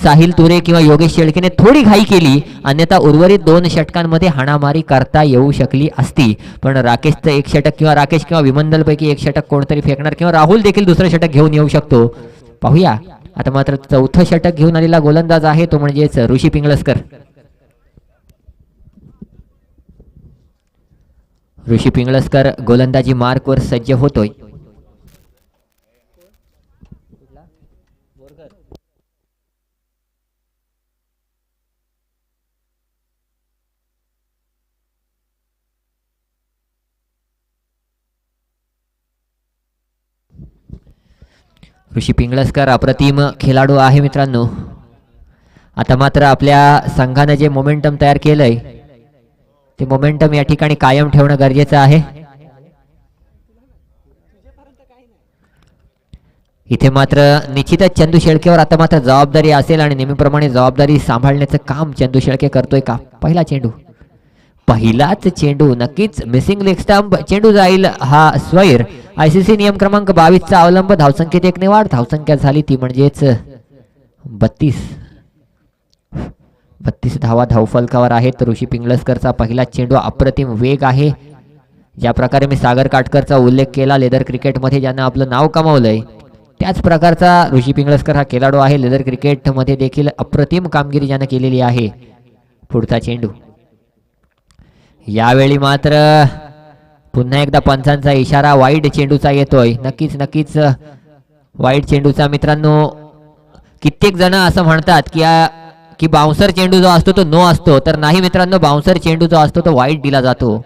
साहिल तुरे किंवा योगेश शेळकेने थोडी घाई केली अन्यथा उर्वरित 2 षटकांमध्ये हाणामारी करता येऊ शकली असती. पण राकेशचं 1 षटक किंवा राकेश किंवा विमंदलपैकी 1 षटक कोणतरी फेकणार किंवा राहुल देखील दुसरं षटक घेऊन येऊ शकतो. पाहूया आता मात्र 4थं षटक घेऊन आलेला गोलंदाज आहे तो म्हणजेच ऋषी पिंगळसकर. ऋषी पिंगळसकर गोलंदाजी मार्कवर सज्ज होतोय. ऋषी पिंगळसकर अप्रतिम खेळाडू आहे मित्रांनो. आता मात्र आपल्या संघाने जे मोमेंटम तयार केलंय ते मोमेंटम या ठिकाणी कायम ठेवणं गरजेचं आहे. इथे मात्र निश्चितच चंदू शेळकेवर आता मात्र जबाबदारी असेल आणि नेहमीप्रमाणे जबाबदारी सांभाळण्याचं काम चंदू शेळके करतोय का. पहिलाच चेंडू नक्कीच मिसिंग लेग स्टंप चेंडू जाईल हा स्वैर. आयसीसी नियम क्रमांक 22चा अवलंब. धावसंख्येत 1 ने वाढ. धावसंख्या झाली ती म्हणजेच 32 धावा धावफलकावर आहेत. ऋषी पिंगळसकरचा पहिला चेंडू अप्रतिम वेग आहे. ज्या प्रकारे मी सागर काटकरचा उल्लेख केला लेदर क्रिकेटमध्ये ज्यानं आपलं नाव कमावलंय त्याच प्रकारचा ऋषी पिंगळसकर हा खेळाडू आहे. लेदर क्रिकेटमध्ये देखील अप्रतिम कामगिरी ज्यानं केलेली आहे. पुढचा चेंडू यावेळी मात्र पुन्हा एकदा पंचांचा इशारा वाईड चेंडूचा येतोय. नक्कीच वाईड चेंडूचा मित्रांनो. कित्येक जण असं म्हणतात की बाउन्सर चेंडू जो असतो तो नो असतो तर नाही मित्रांनो. बाउन्सर चेंडू जो असतो तो वाईड दिला जातो.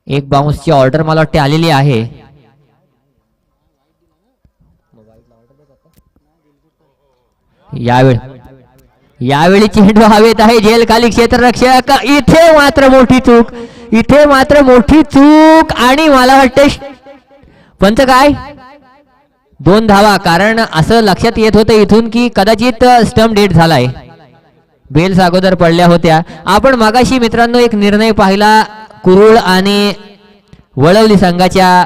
एक बाउन्सची ऑर्डर मला वाटते आलेली आहे. यावेळी चेंडू हवेत आहे. झेल खाली क्षेत्ररक्षक. इथे मात्र मोठी चूक आणि मला वाटते पंच काय 2 धावा. कारण असं लक्षात येत होतं इथून की कदाचित स्टंप डेट झालाय. बेल्स अगोदर पडल्या होत्या. आपण मागाशी मित्रांनो एक निर्णय पाहिला कुरुळ आणि वळवली संघाच्या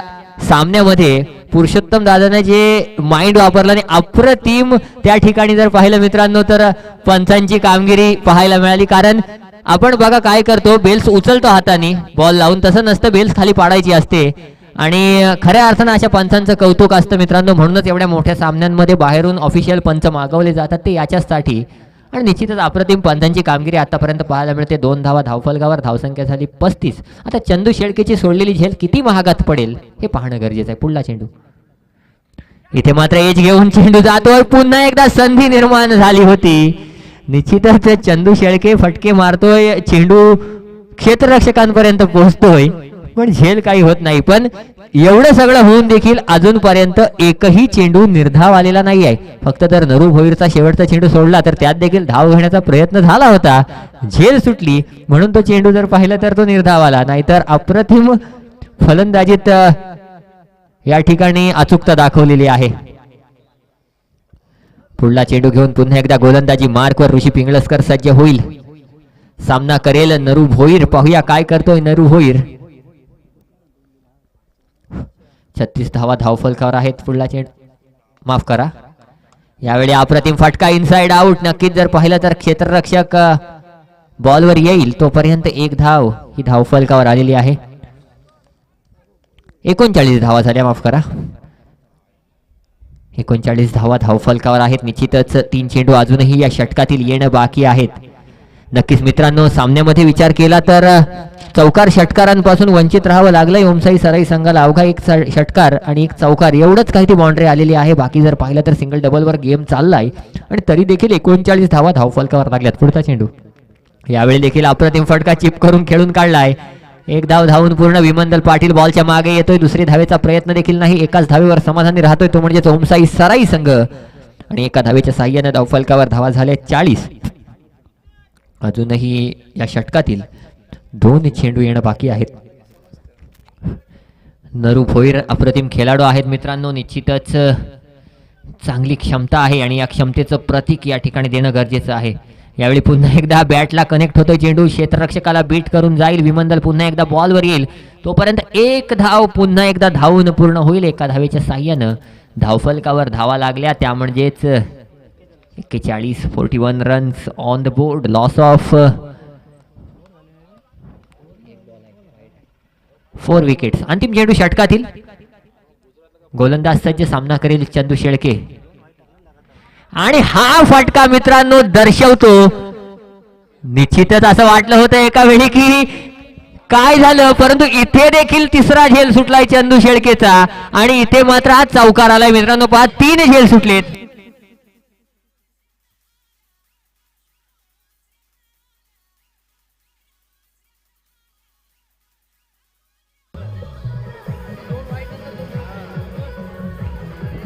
सामन्यामध्ये. पुरुषोत्तम दादाने जे माइंड वापरलं आणि अप्रतिम त्या ठिकाणी जर पाहिलं मित्रांनो तर पंचांची कामगिरी पाहायला मिळाली. कारण आपण बघा काय करतो बेल्स उचलतो हाताने बॉल लावून. तसं नसतं. बेल्स खाली पाडायची असते आणि खऱ्या अर्थानं अशा पंचांचं कौतुक असतं मित्रांनो. म्हणूनच एवढ्या मोठ्या सामन्यांमध्ये बाहेरून ऑफिशियल पंच मागवले जातात ते याच्यासाठी. आणि निश्चितच अप्रतिम पंचांची कामगिरी आतापर्यंत पाहायला मिळते. 2 धावा धावफलकावर. धावसंख्या झाली 35. आता चंदू शेळकेची सोडलेली झेल किती महागात पडेल हे पाहणं गरजेचं आहे. पुढला चेंडू इथे मात्र एज घेऊन चेंडू जातोय. पुन्हा एकदा संधी निर्माण झाली होती. निश्चितच चंदू शेळके फटके मारतोय. चेंडू क्षेत्ररक्षकांपर्यंत पोहोचतोय पण झेल काही होत नाही. पण एवढं सगळं होऊन देखील अजूनपर्यंत एकही चेंडू निर्धाव आलेला नाही आहे. फक्त जर नरू भोईरचा शेवटचा चेंडू सोडला तर त्यात देखील धाव घेण्याचा प्रयत्न झाला होता. झेल सुटली म्हणून तो चेंडू जर पाहिला तर तो निर्धाव आला. नाहीतर अप्रतिम फलंदाजीत या ठिकाणी अचूकता दाखवलेली आहे. पुढला चेंडू घेऊन पुन्हा एकदा गोलंदाजी मार्कवर ऋषी पिंगळसकर सज्ज होईल. सामना करेल नरू भोईर. पाहूया काय करतोय नरू भोईर. 36 धावा धावफलकावर आहेत. पुढला चेंडू माफ करा, यावेळी अप्रतिम फटका इनसाइड आउट. नक्कीच जर पाहिलं तर क्षेत्ररक्षक बॉलवर येईल तोपर्यंत एक धाव ही धावफलकावर आलेली आहे. 39 धावा झाल्या, माफ करा, 39 धावा धावफलकावर आहेत. निश्चितच 3 चेंडू अजूनही या षटकातील येणं बाकी आहेत. नक्कीच मित्रांनो, सामन्यामध्ये विचार केला तर चौकार षटकारांपासून वंचित राहावं लागलंय ओमसाई सराई संघाला. अवघा एक षटकार आणि एक चौकार एवढंच काही ती बाउंड्री आलेली आहे. बाकी जर पाहिलं तर सिंगल डबलवर गेम चाललाय आणि तरी देखील 39 धावा धावफलकावर लागल्यात. पुढचा चेंडू यावेळी देखील अप्रतिम फटका चिप करून खेळून काढलाय. एक धाव धावून पूर्ण. विमंदल पाटील बॉलच्या मागे येतोय. दुसरी धावेचा प्रयत्न देखील नाही. एकाच धावेवर समाधानी राहतोय तो म्हणजे ओमसाई सराई संघ. आणि एका धावेच्या साह्याने धावफलकावर धावा झाल्या 40. अजूनही या षटकातील 2 चेंडू येणं बाकी आहेत. नरू भोईर अप्रतिम खेळाडू आहेत मित्रांनो. निश्चितच चांगली क्षमता आहे आणि या क्षमतेचं प्रतीक या ठिकाणी देणं गरजेचं आहे. यावेळी पुन्हा एकदा बॅटला कनेक्ट होतोय चेंडू. क्षेत्ररक्षकाला बीट करून जाईल. विमंदल पुन्हा एकदा बॉलवर येईल तोपर्यंत एक धाव पुन्हा एकदा धावून पूर्ण होईल. एका धावेच्या साह्यानं धावफलकावर धावा लागल्या. त्या म्हणजेच 41 runs on the board. Loss of 4 wickets. अंतिम चेंडू षटकातील. गोलंदाज सज्ज. सामना करेल चंदू शेळके. आणि हा फटका मित्रांनो दर्शवतो, निश्चितच असं वाटलं होतं एका वेळी की काय झालं, परंतु इथे देखील तिसरा झेल सुटलाय चंदू शेळकेचा आणि इथे मात्र हा चौकार आलाय मित्रांनो. पहा 3 झेल सुटलेत.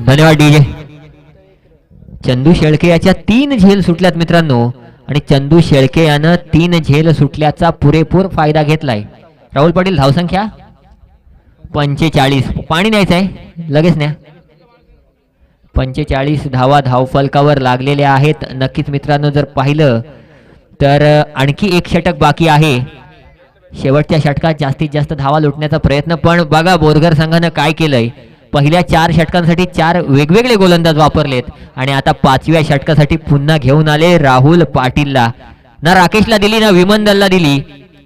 धन्यवाद डीजे. चंदू शेळके याच्या 3 झेल सुटल्यात मित्रांनो आणि चंदू शेळके यानं 3 झेल सुटल्याचा पुरेपूर फायदा घेतलाय. राहुल पाटील धावसंख्या 45. पाणी न्यायचं आहे लगेच न्या. 45 धावा धावफलकावर लागलेल्या आहेत. नक्कीच मित्रांनो जर पाहिलं तर आणखी एक षटक बाकी आहे. शेवटच्या षटकात जास्तीत जास्त धावा लुटण्याचा प्रयत्न. पण बघा बोरघर संघानं काय केलंय. पहिल्या 4 षटकांसाठी 4 वेगवेगळे गोलंदाज वापरलेत आणि आता 5व्या षटकासाठी पुन्हा घेऊन आले राहुल पाटीलला. ना राकेशला दिली ना विमंदलला दिली.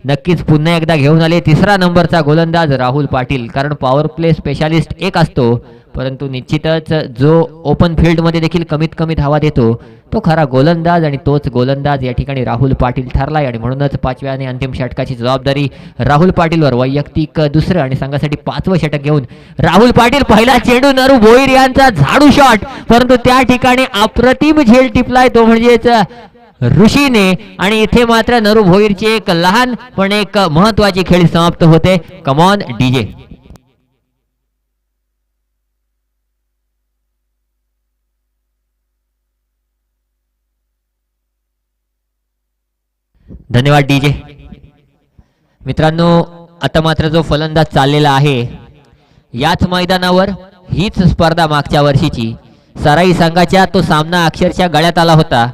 नक्कीच पुन्हा एकदा घेऊन आले 3रा नंबरचा गोलंदाज राहुल पाटील. कारण पॉवर प्ले स्पेशालिस्ट एक असतो परंतु निश्चितच जो ओपन फील्डमध्ये देखील कमीत कमी धावा देतो तो खरा गोलंदाज आणि तोच गोलंदाज या ठिकाणी राहुल पाटील ठरलाय. आणि म्हणूनच 5व्या आणि अंतिम षटकाची जबाबदारी राहुल पाटीलवर. वैयक्तिक 2रं आणि संघासाठी 5वं षटक घेऊन राहुल पाटील. पहिला चेंडू नरू भोईर यांचा झाडू शॉट, परंतु त्या ठिकाणी अप्रतिम झेल टिपलाय तो म्हणजेच ऋषीने. आणि इथे मात्र नरू भोईरची एक लहान पण एक महत्वाची खेळी समाप्त होते. Come on DJ. धन्यवाद डीजे. मित्रांनो आता मात्र जो फलंदाज चाललेला आहे याच मैदानावर हीच स्पर्धा मागच्या वर्षीची सराई संघाच्या तो सामना अक्षरशः गळ्यात आला होता.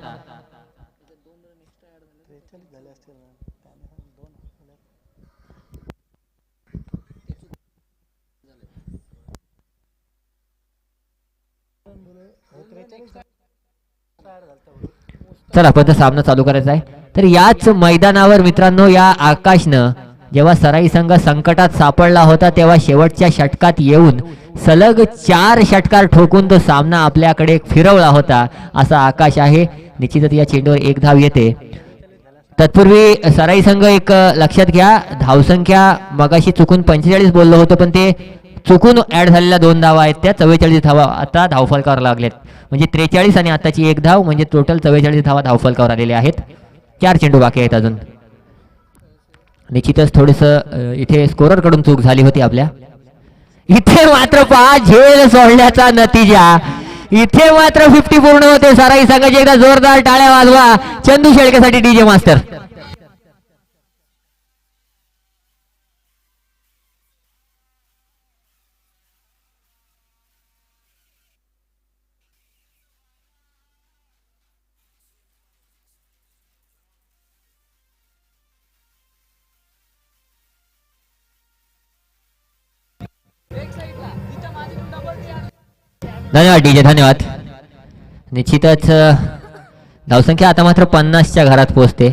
चला आपण सामना चालू करायचा आहे. तर याच मैदानावर मित्रांनो या आकाशनं जेव्हा सराई संघ संकटात सापडला होता तेव्हा शेवटच्या षटकात येऊन सलग 4 षटकार ठोकून तो सामना आपल्याकडे फिरवला होता असा आकाश आहे. निश्चितच या चेंडूवर एक धाव येते. तत्पूर्वी सराई संघ एक लक्षात घ्या धावसंख्या मगाशी चुकून 45 बोललो होतो पण ते चुकून ऍड झालेल्या 2 धावा आहेत त्या 44 धावा आता धावफलकावर लागलेत. म्हणजे 43 आणि आताची एक धाव म्हणजे टोटल 44 धावा धावफलकावर आलेल्या आहेत. 4 चेंडू बाकी आहेत अजून. निश्चितच थोडस इथे स्कोरर कडून चूक झाली होती आपल्या. इथे मात्र 5 झेल सोडल्याचा नतीजा. इथे मात्र 50 पूर्ण होते सराई संघाची. एकदा जोरदार टाळ्या वाजवा चंदू शेळकेसाठी डीजे मास्टर. धन्यवाद डीजे, धन्यवाद. निश्चितच धावसंख्या आता मात्र 50च्या घरात पोहोचते.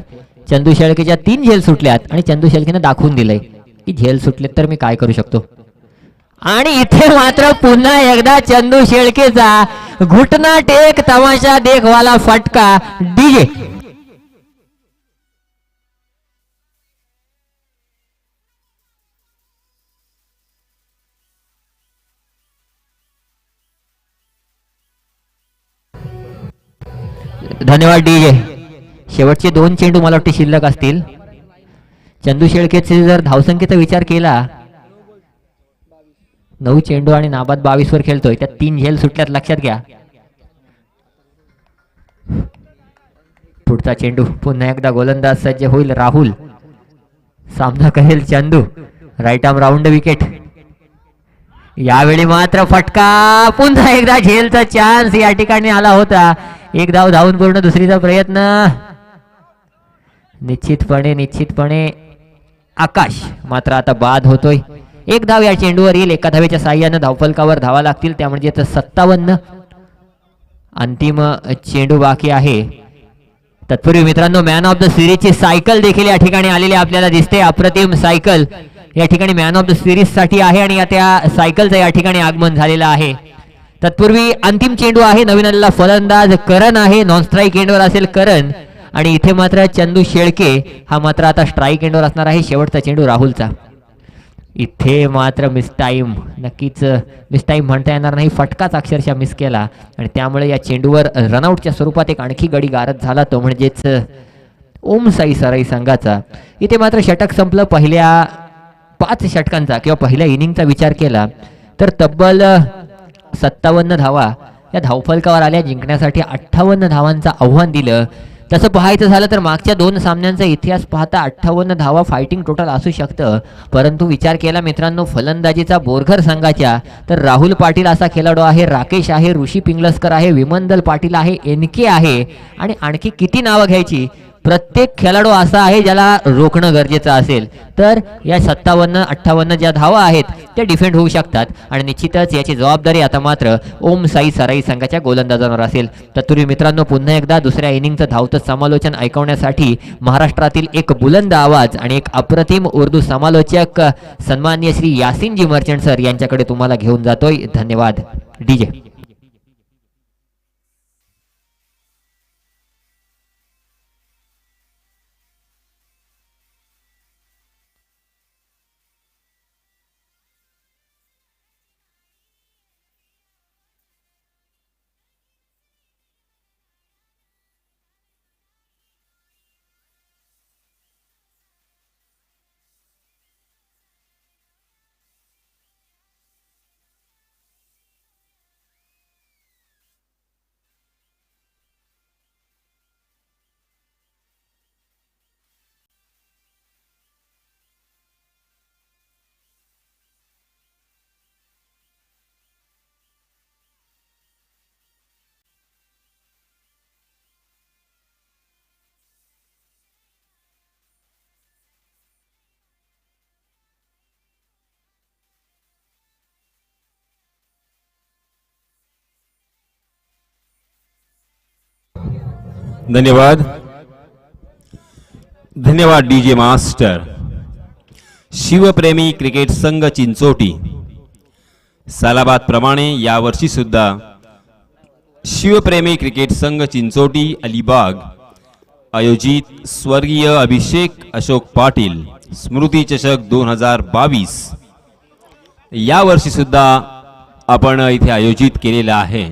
चंदू शेळकेच्या 3 झेल सुटल्यात आणि चंदू शेळकेने दाखवून दिलंय की झेल सुटलेत तर मी काय करू शकतो. आणि इथे मात्र पुन्हा एकदा चंदू शेळकेचा घुटना टेक तमाशा देखवाला फटका. डीजे धन्यवाद डीजे. शेवटचे 2 चेंडू मला वाटते शिल्लक असतील. चंदू शेळकेचे जर धावसंख्येचा विचार केला 9 चेंडू आणि नाबाद 22 वर खेळतोय, त्यात 3 झेल सुटल्यात लक्षात घ्या. पुढचा चेंडू पुन्हा एकदा गोलंदाज सज्ज होईल राहुल. सामना करेल Chandu. Right arm round wicket. यावेळी मात्र फटका. पुन्हा एकदा झेलचा चान्स या ठिकाणी आला होता. एक धाव धावून पूर्ण, दुसरीचा प्रयत्न. निश्चितपणे आकाश मात्र आता बाद होतोय. एक धाव या चेंडूवर येईल. एका धावेच्या साह्यानं धावफलकावर धावा लागतील, त्या म्हणजे 57. अंतिम चेंडू बाकी आहे. तत्पूर्वी मित्रांनो मॅन ऑफ द सिरीजची सायकल देखील या ठिकाणी आलेली आपल्याला दिसते. अप्रतिम सायकल या ठिकाणी मॅन ऑफ द सिरीज साठी आहे आणि त्या सायकलचं या ठिकाणी आगमन झालेलं आहे. तत्पूर्वी अंतिम चेंडू आहे. नवीन आलेला फलंदाज करण आहे. नॉन स्ट्राईक एंडवर असेल करण आणि इथे मात्र चंदू शेळके हा मात्र आता स्ट्राईक एंडवर असणार आहे. शेवटचा चेंडू राहुलचा. इथे मात्र मिस टाईम, नक्कीच मिस टाईम म्हणता येणार नाही, फटकाच अक्षरशः मिस केला आणि त्यामुळे या चेंडूवर रनआउटच्या स्वरूपात एक आणखी गडी गारद झाला, तो म्हणजेच ओम साई सराई संघाचा. इथे मात्र षटक संपलं. पहिल्या 5 षटकांचा किंवा पहिल्या इनिंगचा विचार केला तर तब्बल 57 धावा या धावफलकावर आल्या. जिंकण्यासाठी 58 धावांचं आव्हान दिलं. तसं पाहायचं झालं तर मागच्या 2 सामन्यांचा इतिहास पाहता 58 धावा फायटिंग टोटल असू शकतं, परंतु विचार केला मित्रांनो फलंदाजीचा बोरघर संघाच्या तर राहुल पाटील असा खेळाडू आहे, राकेश आहे, ऋषी पिंगलस्कर आहे, विमंदल पाटील आहे, NK आहे आणि आणखी किती नावं घ्यायची. प्रत्येक खेळाडू असा आहे ज्याला रोखणं गरजेचं असेल तर या 57-58 ज्या धावा आहेत त्या डिफेंड होऊ शकतात आणि निश्चितच याची जबाबदारी आता मात्र ओम साई सराई संघाच्या गोलंदाजांवर असेल. तत्पूर्वी मित्रांनो पुन्हा एकदा दुसऱ्या इनिंगचं धावतं समालोचन ऐकवण्यासाठी महाराष्ट्रातील एक बुलंद आवाज आणि एक अप्रतिम उर्दू समालोचक सन्माननीय श्री यासिनजी मर्चंट सर यांच्याकडे तुम्हाला घेऊन जातोय. धन्यवाद डीजे. धन्यवाद. धन्यवाद डीजे मास्टर. शिवप्रेमी क्रिकेट संघ चिंचोटी सालाबाद प्रमाणे यावर्षी सुद्धा शिवप्रेमी क्रिकेट संघ चिंचोटी अलिबाग आयोजित स्वर्गीय अभिषेक अशोक पाटील स्मृती चषक 2022 यावर्षी सुद्धा आपण इथे आयोजित केलेला आहे.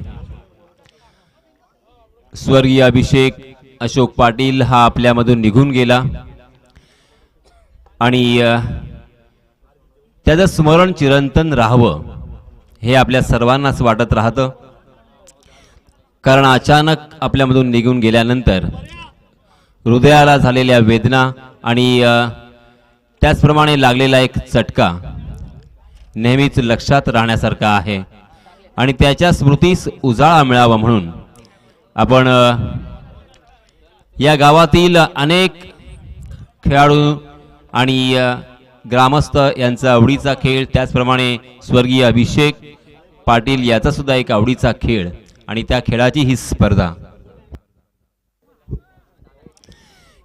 स्वर्गीय अभिषेक अशोक पाटील हा आपल्यामधून निघून गेला आणि त्याचं स्मरण चिरंतन राहावं हे आपल्या सर्वांनाच वाटत राहतं, कारण अचानक आपल्यामधून निघून गेल्यानंतर हृदयाला झालेल्या वेदना आणि त्याचप्रमाणे लागलेला एक चटका नेहमीच लक्षात राहण्यासारखा आहे आणि त्याच्या स्मृतीस उजाळा मिळावा म्हणून आपण या गावातील अनेक खेळाडू आणि ग्रामस्थ यांचा आवडीचा खेळ, त्याचप्रमाणे स्वर्गीय अभिषेक पाटील याचा सुद्धा एक आवडीचा खेळ आणि त्या खेळाची ही स्पर्धा.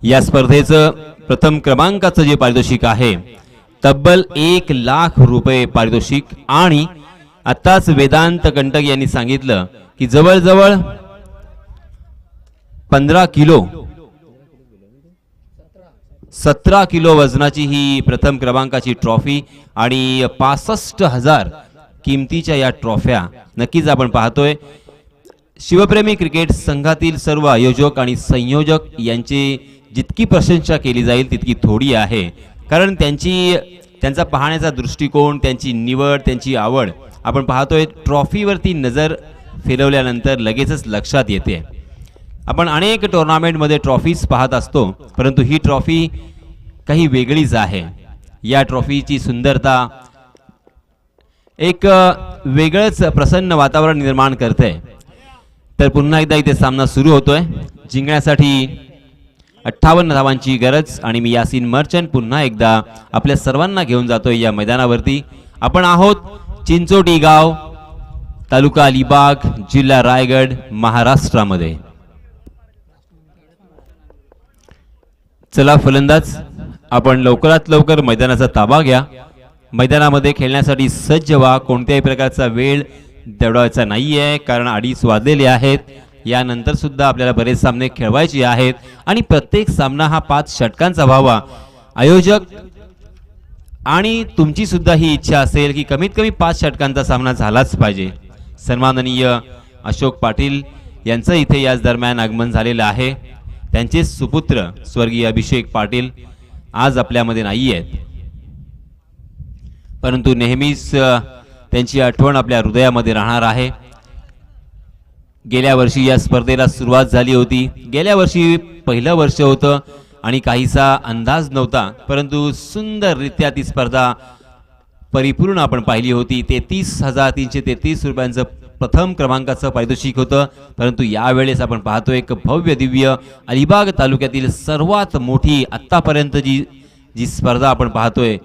या स्पर्धेचं प्रथम क्रमांकाचं जे पारितोषिक आहे तब्बल 1,00,000 रुपये पारितोषिक. आणि आताच वेदांत कंटक यांनी सांगितलं की जवळजवळ 15 किलो 17 किलो वजनाची ही प्रथम क्रमांकाची ट्रॉफी आणि 65,000 किमतीच्या या ट्रॉफ्या नक्कीच आपण पाहतोय. शिवप्रेमी क्रिकेट संघातील सर्व आयोजक आणि संयोजक यांची जितकी प्रशंसा केली जाईल तितकी थोडी आहे, कारण त्यांचा पाहण्याचा दृष्टिकोन, त्यांची निवड, त्यांची आवड आपण पाहतोय. ट्रॉफीवरती नजर फिरवल्यानंतर लगेचच लक्षात येते. आपण अनेक टुर्नामेंटमध्ये ट्रॉफीज पाहत असतो, परंतु ही ट्रॉफी काही वेगळीच आहे. या ट्रॉफीची सुंदरता एक वेगळंच प्रसन्न वातावरण निर्माण करते. तर पुन्हा एकदा इथे सामना सुरू होतोय. जिंकण्यासाठी 58 धावांची गरज आणि मी यासीन मर्चंट पुन्हा एकदा आपल्या सर्वांना घेऊन जातोय या मैदानावरती. आपण आहोत चिंचोटी गाव, तालुका अलिबाग, जिल्हा रायगड, महाराष्ट्रामध्ये. चला फलंदाज, आपण लवकरात लवकर मैदानाचा ताबा घ्या. मैदानामध्ये खेळण्यासाठी सज्ज व्हा. कोणत्याही प्रकारचा वेळ दवडायचा नाहीये, कारण 2:30 वाजलेले आहेत. यानंतर सुद्धा आपल्याला बरेच सामने खेळवायचे आहेत आणि प्रत्येक सामना हा 5 षटकांचा व्हावा. आयोजक आणि तुमची सुद्धा ही इच्छा असेल की कमीत कमी 5 षटकांचा सामना झालाच पाहिजे. सन्माननीय अशोक पाटील यांचं इथे याच दरम्यान आगमन झालेलं आहे. त्यांचे सुपुत्र स्वर्गीय अभिषेक पाटील आज आपल्यामध्ये नाही आहेत, परंतु नेहमीच त्यांची आठवण आपल्या हृदयामध्ये राहणार आहे. गेल्या वर्षी या स्पर्धेला सुरुवात झाली होती. गेल्या वर्षी पहिलं वर्ष होतं आणि काहीसा अंदाज नव्हता, परंतु सुंदररित्या ती स्पर्धा परिपूर्ण आपण पाहिली होती. 33,333 रुपयांचं प्रथम क्रमांकाचं पारितोषिक होतं. परंतु यावेळेस आपण पाहतोय एक भव्य दिव्य अलिबाग तालुक्यातील सर्वात मोठी आत्तापर्यंत जी स्पर्धा आपण पाहतोय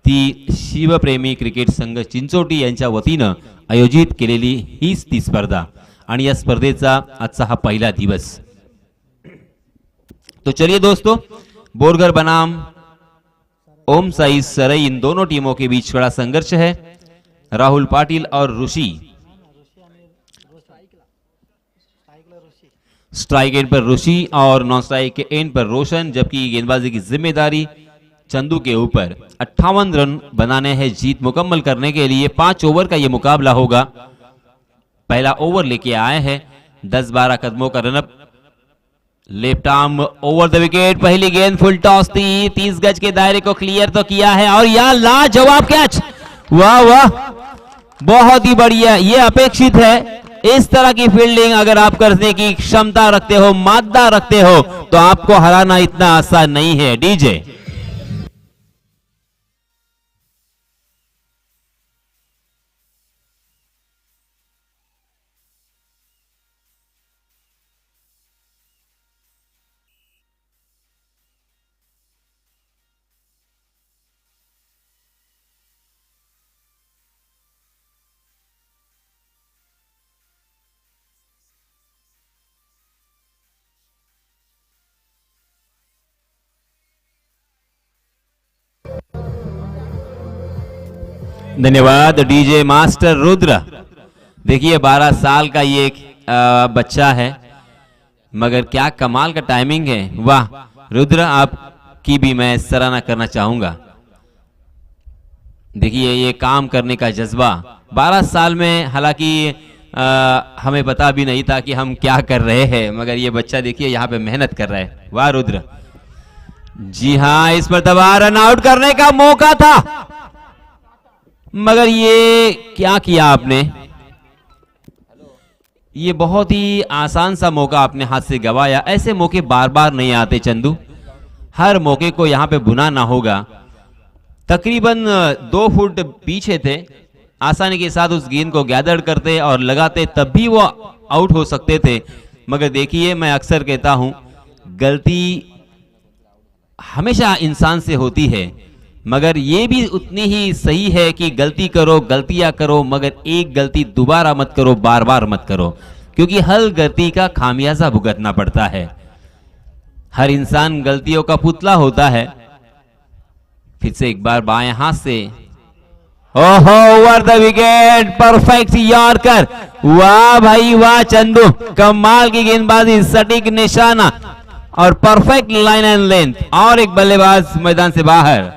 ती शिवप्रेमी क्रिकेट संघ चिंचोटी यांच्या वतीनं आयोजित केलेली हीच ती स्पर्धा आणि या स्पर्धेचा आजचा हा पहिला दिवस. तो चलिए दोस्तों, बोरघर बनाम ओम साई सरई इन दोनों टीमों के बीच कड़ा संघर्ष है. राहुल पाटिल और ऋषि. स्ट्राइक एंड पर ऋषि और नॉन स्ट्राइक एंड पर रोशन, जबकि गेंदबाजी की जिम्मेदारी चंदू के ऊपर. 58 रन बनाने हैं जीत मुकम्मल करने के लिए. 5 ओवर का यह मुकाबला होगा. पहला ओवर लेके आए हैं 10-12 कदमों का run-up. Left arm over the wicket. पहली गेंद फुल टॉस थी. 30 गज के दायरे को क्लियर तो किया है और यह लाजवाब कैच. वाह वाह, बहुत ही बढ़िया. ये अपेक्षित है. इस तरह की फील्डिंग अगर आप करने की क्षमता रखते हो, मादा रखते हो, तो आपको हराना इतना आसान नहीं है. डीजे धन्यवाद डीजे मास्टर रुद्र. देखिए 12 साल का ये बच्चा है, मगर क्या कमाल का टाइमिंग है. वाह रुद्र, आपकी भी मैं सराहना करना चाहूंगा. देखिए ये काम करने का जज्बा 12 साल में, हालांकि हमें पता भी नहीं था कि हम क्या कर रहे हैं, मगर ये बच्चा देखिए यहाँ पे मेहनत कर रहा है. वाह रुद्र. जी हाँ, इस पर दबा रन आउट करने का मौका था, मगर ये क्या किया आपने. ये बहुत ही आसान सा मौका आपने हाथ से गवाया. ऐसे मौके बार बार नहीं आते चंदू. हर मौके को यहां पे भुनाना होगा. तकरीबन 2 फुट पीछे थे, आसानी के साथ उस गेंद को गैदर करते और लगाते, तब भी वो आउट हो सकते थे. मगर देखिए, मैं अक्सर कहता हूं गलती हमेशा इंसान से होती है, मगर ये भी उतनी ही सही है कि गलती करो, गलतियां करो, मगर एक गलती दोबारा मत करो, बार बार मत करो, क्योंकि हर गलती का खामियाजा भुगतना पड़ता है। हर इंसान गलतियों का पुतला होता है। फिर से एक बार बाएं हाथ से, ओहो, over the wicket, perfect yorker. वाह भाई वाह चंदू, कमाल की गेंदबाजी, सटीक निशाना और परफेक्ट लाइन एंड लेंथ। और एक बल्लेबाज मैदान से बाहर।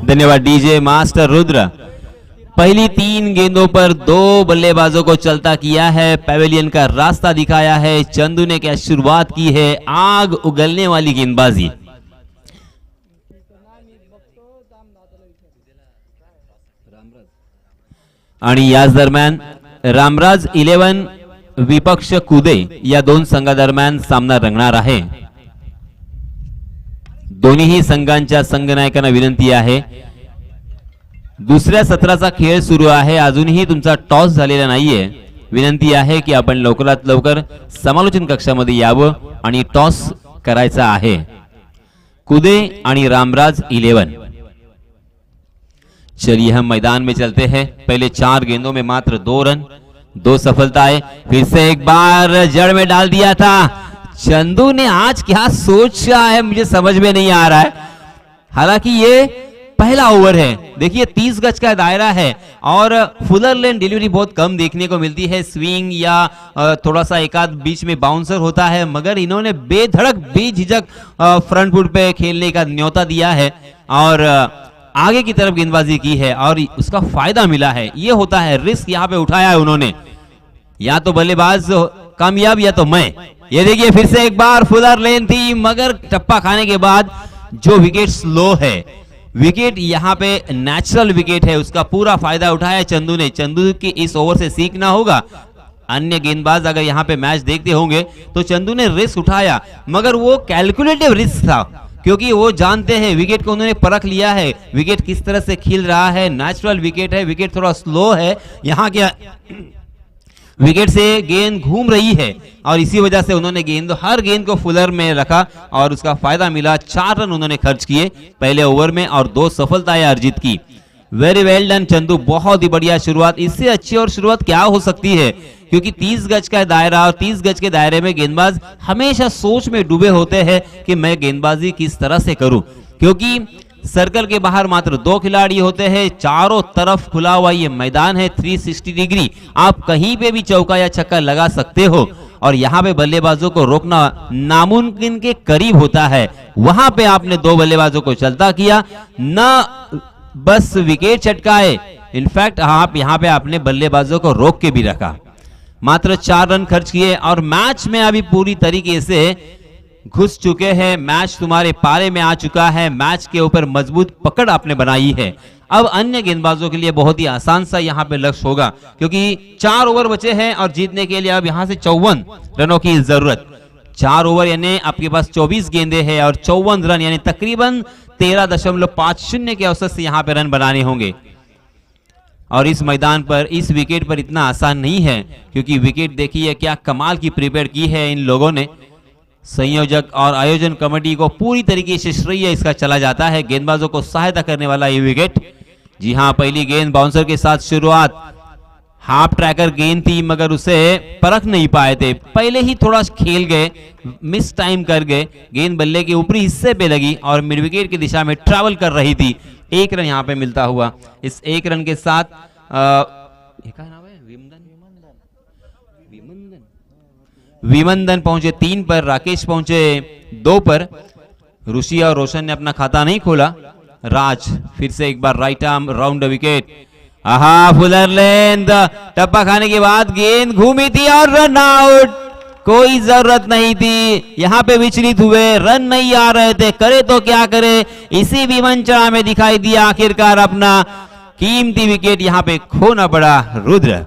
धन्यवाद डीजे मास्टर रुद्र। पहली 3 गेंदों पर 2 बल्लेबाजों को चलता किया है, पैवेलियन का रास्ता दिखाया है। चंदू ने क्या शुरुआत की है, आग उगलने वाली गेंदबाजी। आणि याच दरम्यान रामराज 11 विपक्ष कुदे या 2 संघादरम्यान सामना रंगणार आहे। दोन्ही संघांच्या संघनायकांना विनंती आहे, दुसऱ्या सत्राचा खेळ सुरू आहे, अजूनही तुमचा टॉस झालेला नाहीये। विनंती आहे की आपण लवकरात लवकर समालोचन कक्षामध्ये यावं आणि टॉस करायचा आहे। कुदे आणि रामराज 11। चलिए हम मैदान में चलते हैं। पहले 4 गेंदों में मात्र 2 रन, 2 सफलताएं। फिर से एक बार जड़ में डाल दिया था। चंदू ने आज क्या सोचा है मुझे समझ में नहीं आ रहा है। हालांकि ये पहला ओवर है, देखिए 30 गज का दायरा है और फुलर लेन डिलीवरी बहुत कम देखने को मिलती है। स्विंग या थोड़ा सा एक आध बीच में बाउंसर होता है, मगर इन्होंने बेधड़क बेझिझक फ्रंट फुट पे खेलने का न्योता दिया है और आगे की तरफ गेंदबाजी की है और उसका फायदा मिला है। ये होता है, रिस्क यहाँ पे उठाया है उन्होंने। या तो बल्लेबाज कामयाब या तो मैं। ये देखिए फिर से एक बार फुलर लेन थी, मगर टप्पा खाने के बाद जो विकेट स्लो है, विकेट यहाँ पे नेचुरल विकेट है, उसका पूरा फायदा उठाया चंदू ने। चंदू की इस ओवर से सीखना होगा। अन्य गेंदबाज अगर यहाँ पे मैच देखते होंगे तो चंदू ने रिस्क उठाया, मगर वो कैलकुलेटिव रिस्क था, क्योंकि वो जानते हैं विकेट को उन्होंने परख लिया है, विकेट किस तरह से खिल रहा है। नेचुरल विकेट है, विकेट थोड़ा स्लो है, यहाँ क्या विकेट से गेंद घूम रही है और इसी वजह से उन्होंने हर गेंद को फुलर में रखा और उसका फायदा मिला। 4 रन उन्होंने खर्च किए पहले ओवर में और 2 सफलताएं अर्जित की। वेरी वेल डन चंदू, बहुत ही बढ़िया शुरुआत। इससे अच्छी और शुरुआत क्या हो सकती है, क्योंकि 30 गज का दायरा और 30 गज के दायरे में गेंदबाज हमेशा सोच में डूबे होते हैं कि मैं गेंदबाजी किस तरह से करूं, क्योंकि सर्कल के बाहर मात्र 2 खिलाड़ी होते हैं। चारों तरफ खुला हुआ ये मैदान है, 360 डिग्री, आप कहीं पे भी चौका या छक्का लगा सकते हो और यहाँ पे बल्लेबाजों को रोकना नामुमकिन के करीब होता है। वहां पे आपने 2 बल्लेबाजों को चलता किया, न बस विकेट चटकाए, इनफैक्ट आप यहाँ पे आपने बल्लेबाजों को रोक के भी रखा। मात्र 4 रन खर्च किए और मैच में अभी पूरी तरीके से घुस चुके हैं। मैच तुम्हारे पारे में आ चुका है, मैच के ऊपर मजबूत पकड़ आपने बनाई है। अब अन्य गेंदबाजों के लिए बहुत ही आसान सा यहाँ पे लक्ष्य होगा, क्योंकि 4 ओवर बचे हैं और जीतने के लिए अब यहाँ से 54 रनों की जरूरत। 4 ओवर यानी आपके पास 24 गेंदे हैं और 54 रन यानी तकरीबन 13.50 के औसत से यहाँ पे रन बनाने होंगे। और इस मैदान पर, इस विकेट पर इतना आसान नहीं है, क्योंकि विकेट देखिए क्या कमाल की प्रिपेयर की है इन लोगों ने। संयोजक और आयोजन कमेटी को पूरी तरीके से श्रेय इसका चला जाता है। गेंदबाजों को सहायता करने वाला ये विकेट। जी हां, पहली गेंद बाउंसर के साथ शुरुआत, हाफ ट्रैकर गेंद थी मगर उसे परख नहीं पाए थे, पहले ही थोड़ा खेल गए, मिस टाइम कर गए। गेंद बल्ले के ऊपरी हिस्से पे लगी और मिड विकेट की दिशा में ट्रैवल कर रही थी। 1 रन यहां पे मिलता हुआ। इस 1 रन के साथ विमंदन पहुंचे 3 पर, राकेश पहुंचे 2 पर। ऋषि और रोशन ने अपना खाता नहीं खोला। राज फिर से एक बार राइट आर्म राउंड विकेट आहा, फुलर लेंथ, टप्पा खाने के बाद गेंद घूमी थी और रन आउट। कोई जरूरत नहीं थी, यहाँ पे विचलित हुए, रन नहीं आ रहे थे, करे तो क्या करे। इसी विमंचना में दिखाई दिया आखिरकार अपना कीमती विकेट यहाँ पे खोना पड़ा रुद्र।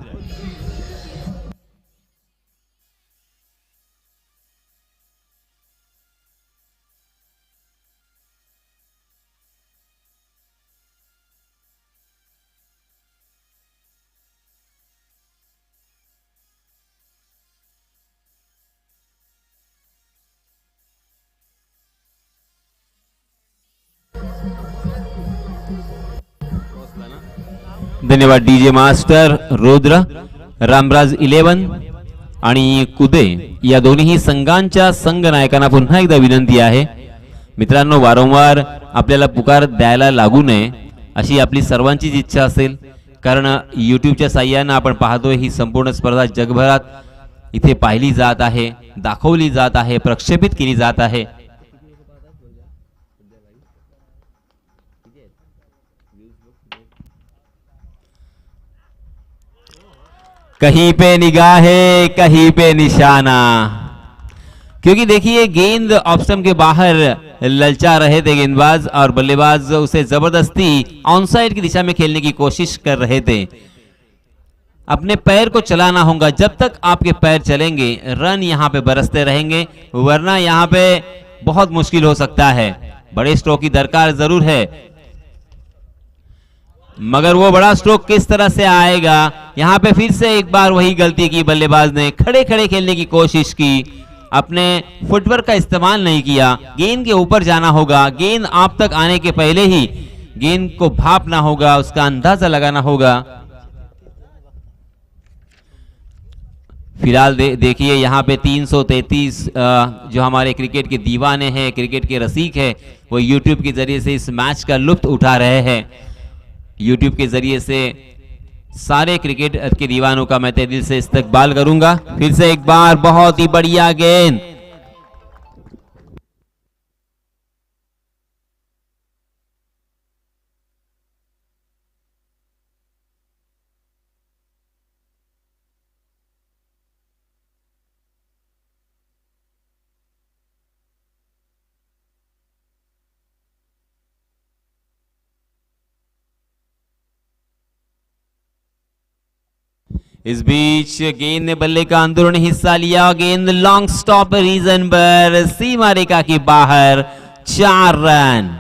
धन्यवाद डीजे मास्टर, रुद्र, रामराज 11 आणि कुदे या दोन्ही संघांच्या संघनायकांना पुन्हा एकदा विनंती आहे, मित्रांनो, वारंवार आपल्याला पुकार द्यायला लागू नये अशी आपली सर्वांचीच इच्छा असेल, कारण यूट्यूबच्या साह्यानं आपण पाहतोय ही संपूर्ण स्पर्धा जगभरात इथे पाहिली जात आहे, दाखवली जात आहे, प्रक्षेपित केली जात आहे। कहीं पे निगाहें, कहीं पे निशाना, क्योंकि देखिए गेंद ऑफ स्टंप के बाहर ललचा रहे थे गेंदबाज और बल्लेबाज उसे जबरदस्ती ऑनसाइड की दिशा में खेलने की कोशिश कर रहे थे। अपने पैर को चलाना होगा, जब तक आपके पैर चलेंगे रन यहाँ पे बरसते रहेंगे, वरना यहाँ पे बहुत मुश्किल हो सकता है। बड़े स्ट्रोक की दरकार जरूर है, मगर वो बड़ा स्ट्रोक किस तरह से आएगा। यहां पे फिर से एक बार वही गलती की बल्लेबाज ने, खड़े खड़े खेलने की कोशिश की, अपने फुटवर्क का इस्तेमाल नहीं किया। गेंद के ऊपर जाना होगा, गेंद आप तक आने के पहले ही गेंद को भापना होगा, उसका अंदाजा लगाना होगा। फिलहाल देखिए यहाँ पे 333 जो हमारे क्रिकेट के दीवाने हैं, क्रिकेट के रसिक है, वो यूट्यूब के जरिए से इस मैच का लुत्फ उठा रहे हैं। यूट्यूब के जरिए से सारे क्रिकेट के दीवानों का मैं तहे दिल से इस्तकबाल करूंगा। फिर से एक बार बहुत ही बढ़िया गेंद, इस बीच गेंद ने बल्ले का अंदरूनी हिस्सा लिया, गेंद लॉन्ग स्टॉप रीजन पर सीमा रेखा के बाहर, 4 रन।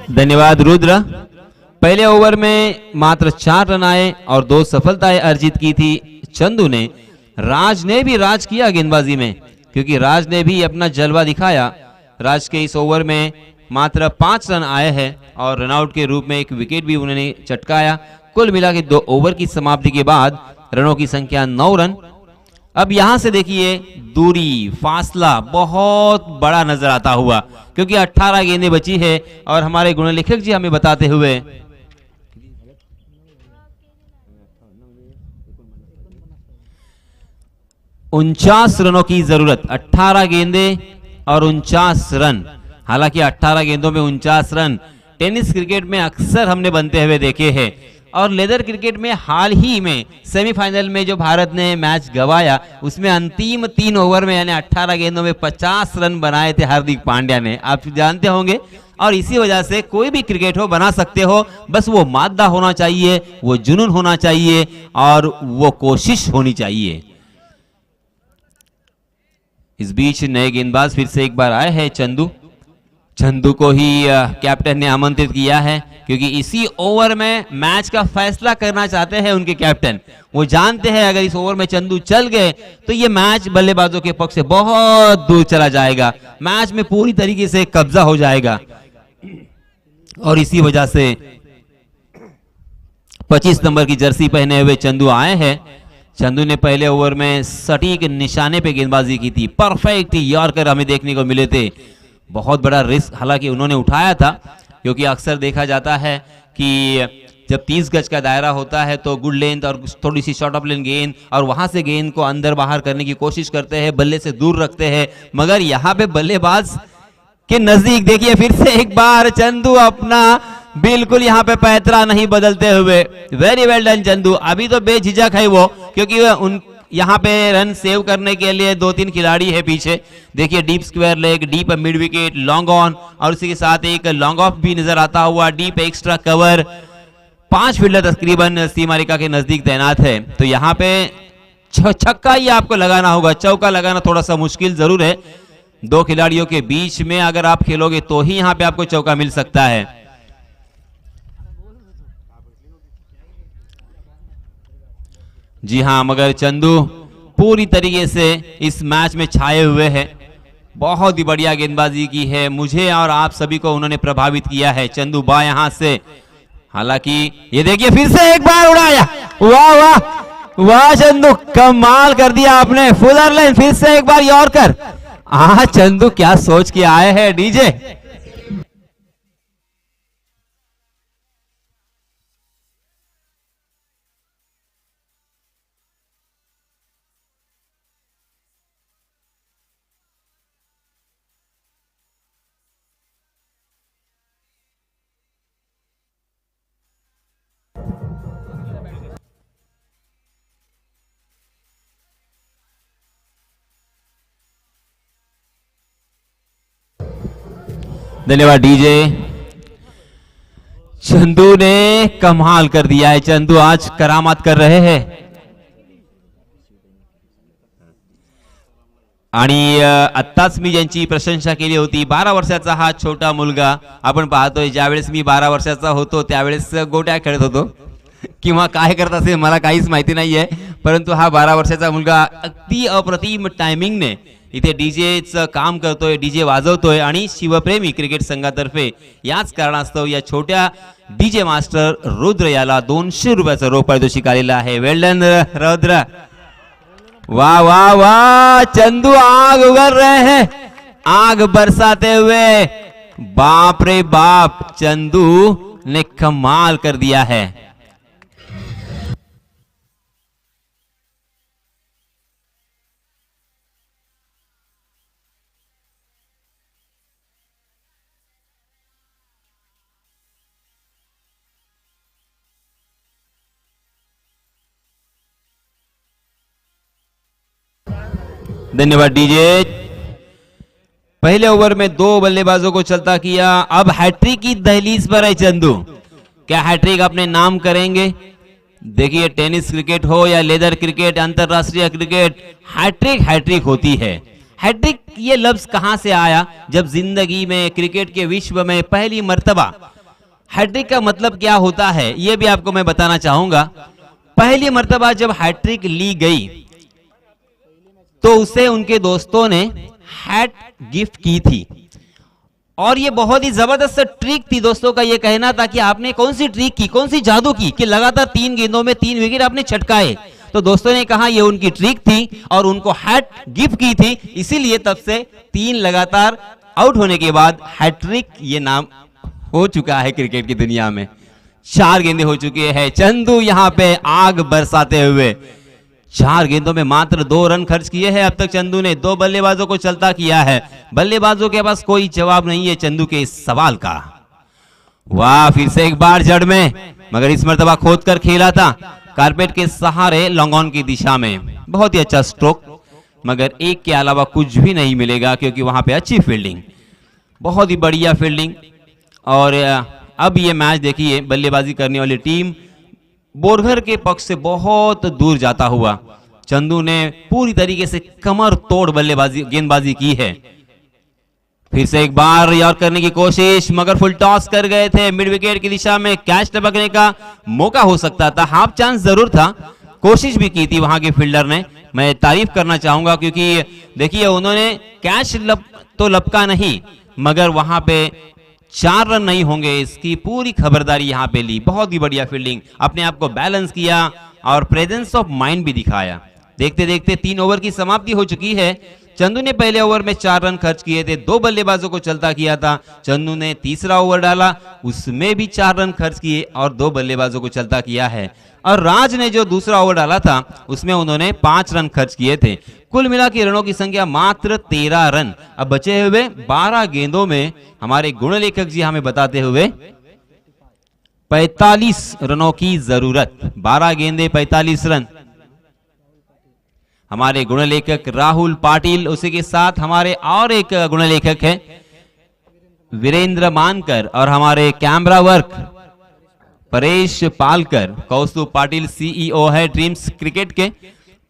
धन्यवाद रुद्र। पहले ओवर में मात्र 4 रन आए और 2 सफलताएं अर्जित की थी चंदू ने। राज ने भी राज किया गेंदबाजी में, क्योंकि राज ने भी अपना जलवा दिखाया। राज के इस ओवर में मात्र 5 रन आए हैं और रनआउट के रूप में एक विकेट भी उन्होंने चटकाया। कुल मिला के 2 ओवर की समाप्ति के बाद रनों की संख्या 9 रन। अब यहां से देखिए दूरी, फासला बहुत बड़ा नजर आता हुआ, क्योंकि 18 गेंदें बची है और हमारे गुणलेखक जी हमें बताते हुए 49 रनों की जरूरत, 18 गेंदें और 49 रन। हालांकि 18 गेंदों में 49 रन टेनिस क्रिकेट में अक्सर हमने बनते हुए देखे हैं, और लेदर क्रिकेट में हाल ही में सेमीफाइनल में जो भारत ने मैच गंवाया, उसमें अंतिम 3 ओवर में यानी 18 गेंदों में 50 रन बनाए थे हार्दिक पांड्या ने, आप जानते होंगे। और इसी वजह से कोई भी क्रिकेट हो बना सकते हो, बस वो मादा होना चाहिए, वो जुनून होना चाहिए और वो कोशिश होनी चाहिए। इस बीच नए गेंदबाज फिर से एक बार आए हैं चंदू। चंदू को ही कैप्टन ने आमंत्रित किया है, क्योंकि इसी ओवर में मैच का फैसला करना चाहते हैं उनके कैप्टन। वो जानते हैं अगर इस ओवर में चंदू चल गए तो ये मैच बल्लेबाजों के पक्ष से बहुत दूर चला जाएगा, मैच में पूरी तरीके से कब्जा हो जाएगा। और इसी वजह से 25 नंबर की जर्सी पहने हुए चंदू आए हैं। चंदू ने पहले ओवर में सटीक निशाने पे गेंदबाजी की थी, परफेक्ट यॉर्कर हमें देखने को मिले थे। बहुत बड़ा रिस्क हालांकि उन्होंने उठाया था, क्योंकि अक्सर देखा जाता है कि जब 30 गज का दायरा होता है तो गुड लेंथ और थोड़ी सी शॉर्ट ऑफ लेन गेंद, और वहां से गेंद को अंदर बाहर करने की कोशिश करते हैं, बल्ले से दूर रखते हैं। मगर यहाँ पे बल्लेबाज के नजदीक देखिए फिर से एक बार चंदू अपना बिल्कुल यहाँ पे पैतरा नहीं बदलते हुए, वेरी वेल डन चंदू। अभी तो बेझिझक है वो, क्योंकि उन यहाँ पे रन सेव करने के लिए 2-3 खिलाड़ी है पीछे। देखिए deep square leg, deep mid wicket, long on, और उसी के साथ एक लॉन्ग ऑफ भी नजर आता हुआ, डीप एक्स्ट्रा कवर। 5 फील्डर तकरीबन सीमा रेखा के नजदीक तैनात है। तो यहाँ पे छक्का ही आपको लगाना होगा, चौका लगाना थोड़ा सा मुश्किल जरूर है। 2 खिलाड़ियों के बीच में अगर आप खेलोगे तो ही यहाँ पे आपको चौका मिल सकता है। जी हाँ, मगर चंदू पूरी तरीके से इस मैच में छाए हुए हैं। बहुत ही बढ़िया गेंदबाजी की है, मुझे और आप सभी को उन्होंने प्रभावित किया है। चंदू बाएं हाथ से, हालांकि ये देखिए फिर से एक बार उड़ाया, वाह वाह वाह चंदू, कमाल कर दिया आपने। फुलर लाइन, फिर से एक बार यॉर्कर। चंदू क्या सोच के आए हैं डीजे। धन्यवाद डीजे। चंदू ने कमाल कर दिया है, चंदू आज करामात कर रहे हैं। आणि आत्ताच मी ज्यांची प्रशंसा केली होती, 12 वर्षाचा हा छोटा मुलगा, आपण पाहतोय ज्यावेळेस मी 12 वर्षाचा होतो त्यावेळेस गोट्या खेळत होतो किंवा काय करत असेल मला काहीच माहिती नाहीये, परंतु हा 12 वर्षाचा मुलगा अगदी अप्रतिम टायमिंगने इथे डीजेचं काम करतोय, डीजे वाजवतोय, आणि शिवप्रेमी क्रिकेट संघातर्फे याच कारणास्तव या छोट्या डीजे मास्टर रुद्र याला 200 रुपयाचा रोख पारितोषिक आलेला आहे। वेल डन रुद्र, वाह वाह वाह। चंदू आग उगल रहे हैं, आग बरसाते हुए, बाप रे बाप, चंदू ने कमाल कर दिया है। धन्यवाद डीजे। पहले ओवर में 2 बल्लेबाजों को चलता किया, अब हैट्रिक की दहलीज पर है चंदू। क्या हैट्रिक अपने नाम करेंगे? देखिए टेनिस क्रिकेट हो या लेदर क्रिकेट, अंतरराष्ट्रीय क्रिकेट, हैट्रिक हैट्रिक होती है। हैट्रिक ये लफ्ज कहां से आया? जब जिंदगी में क्रिकेट के विश्व में पहली मर्तबा हैट्रिक का मतलब क्या होता है यह भी आपको मैं बताना चाहूंगा। पहली मर्तबा जब हैट्रिक ली गई तो उसे उनके दोस्तों ने हैट गिफ्ट की थी, और ये बहुत ही जबरदस्त ट्रिक थी। दोस्तों का ये कहना था कि आपने कौन सी ट्रिक की, कौन सी जादू की कि लगातार 3 गेंदों में 3 विकेट आपने छटकाए। तो दोस्तों ने कहा ये उनकी ट्रिक थी और उनको हैट गिफ्ट की थी, इसीलिए तब से 3 लगातार आउट होने के बाद हैट्रिक ये नाम हो चुका है क्रिकेट की दुनिया में। 4 गेंदें हो चुकी है, चंदू यहां पे आग बरसाते हुए 4 गेंदों में मात्र 2 रन खर्च किए हैं अब तक चंदू ने। 2 बल्लेबाजों को चलता किया है, बल्लेबाजों के पास कोई जवाब नहीं है चंदू के इस सवाल का। वाह, फिर से एक बार जड़ में, मगर इस मर्तबा खोद कर खेला था carpet K Sahare long on की दिशा में। बहुत ही अच्छा स्ट्रोक, मगर एक के अलावा कुछ भी नहीं मिलेगा क्योंकि वहां पे अच्छी फील्डिंग, बहुत ही बढ़िया फील्डिंग। और अब ये मैच देखिए बल्लेबाजी करने वाली टीम बोरघर के पक्ष से बहुत दूर जाता हुआ चंदू ने पूरी तरीके से कमर तोड़ बल्लेबाजी गेंदबाजी की है। फिर से एक बार यॉर्क करने की कोशिश, मगर फुल टॉस कर गए थे मिड विकेट की दिशा में। कैच टपकने का मौका हो सकता था, हाफ चांस जरूर था, कोशिश भी की थी वहां के फील्डर ने। मैं तारीफ करना चाहूंगा क्योंकि देखिए उन्होंने कैच तो लपका नहीं, मगर वहां पे 4 रन नहीं होंगे, इसकी पूरी खबरदारी यहां पे ली। बहुत ही बढ़िया फील्डिंग, अपने आप को बैलेंस किया और प्रेजेंस ऑफ माइंड भी दिखाया। देखते देखते 3 ओवर की समाप्ति हो चुकी है। चंदू ने पहले ओवर में 4 रन खर्च किए थे, 2 बल्लेबाजों को चलता किया था। चंदू ने तीसरा ओवर डाला, उसमें भी 4 रन खर्च किए और 2 बल्लेबाजों को चलता किया है। और राज ने जो दूसरा ओवर डाला था उसमें उन्होंने 5 रन खर्च किए थे। कुल मिला के रनों की संख्या मात्र 13 रन। अब बचे हुए 12 गेंदों में हमारे गुणलेखक जी हमें बताते हुए 45 रनों की जरूरत। 12 गेंदे 45 रन। हमारे गुणलेखक राहुल पाटिल, उसी के साथ हमारे और एक गुणलेखक है वीरेंद्र मानकर और हमारे camera work Paresh Palkar. Kaustubh Patil CEO है ड्रीम्स क्रिकेट के।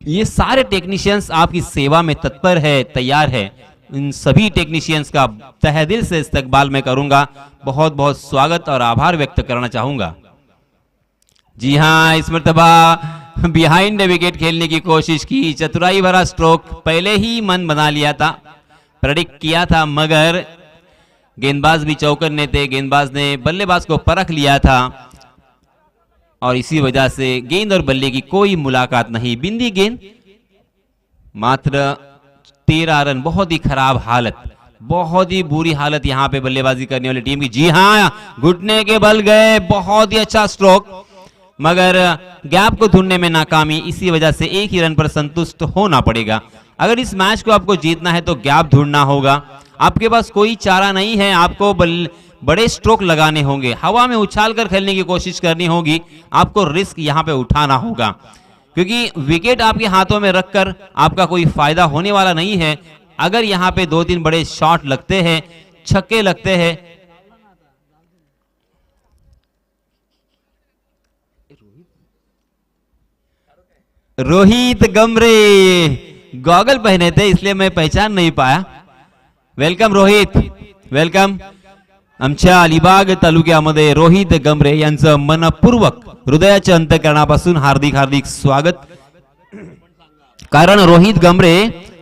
ये सारे टेक्नीशियंस आपकी सेवा में तत्पर है, तैयार है। इन सभी टेक्नीशियंस का तहे दिल से इस्तकबाल मैं करूंगा। बहुत बहुत स्वागत और आभार व्यक्त करना चाहूंगा। जी हां, इस मर्तबा बिहाइंड विकेट खेलने की कोशिश की, चतुराई भरा स्ट्रोक पहले ही मन बना लिया था, प्रेडिक्ट किया था, मगर गेंदबाज भी चौकन्ने थे। गेंदबाज ने बल्लेबाज को परख लिया था और इसी वजह से गेंद और बल्ले की कोई मुलाकात नहीं। बिंदी गेंद, मात्र 13 रन। बहुत ही खराब हालत, बहुत ही बुरी हालत यहां पे बल्लेबाजी करने वाली टीम की। जी हां, घुटने के बल गए, बहुत ही अच्छा स्ट्रोक, मगर गैप को ढूंढने में नाकामी। इसी वजह से 1 ही रन पर संतुष्ट होना पड़ेगा। अगर इस मैच को आपको जीतना है तो गैप ढूंढना होगा। आपके पास कोई चारा नहीं है, आपको बड़े स्ट्रोक लगाने होंगे, हवा में उछाल कर खेलने की कोशिश करनी होगी। आपको रिस्क यहां पे उठाना होगा, क्योंकि विकेट आपके हाथों में रखकर आपका कोई फायदा होने वाला नहीं है। अगर यहां पे 2-3 बड़े शॉट लगते हैं, छक्के लगते हैं, रोहित गमरे गॉगल पहने थे इसलिए मैं पहचान नहीं पाया। Welcome Rohit, welcome. आमच्या अलिबाग तालुक्यामध्ये रोहित गमरे यांचं मनपूर्वक हृदयाच्या अंतःकरणापासून हार्दिक हार्दिक स्वागत। कारण रोहित गमरे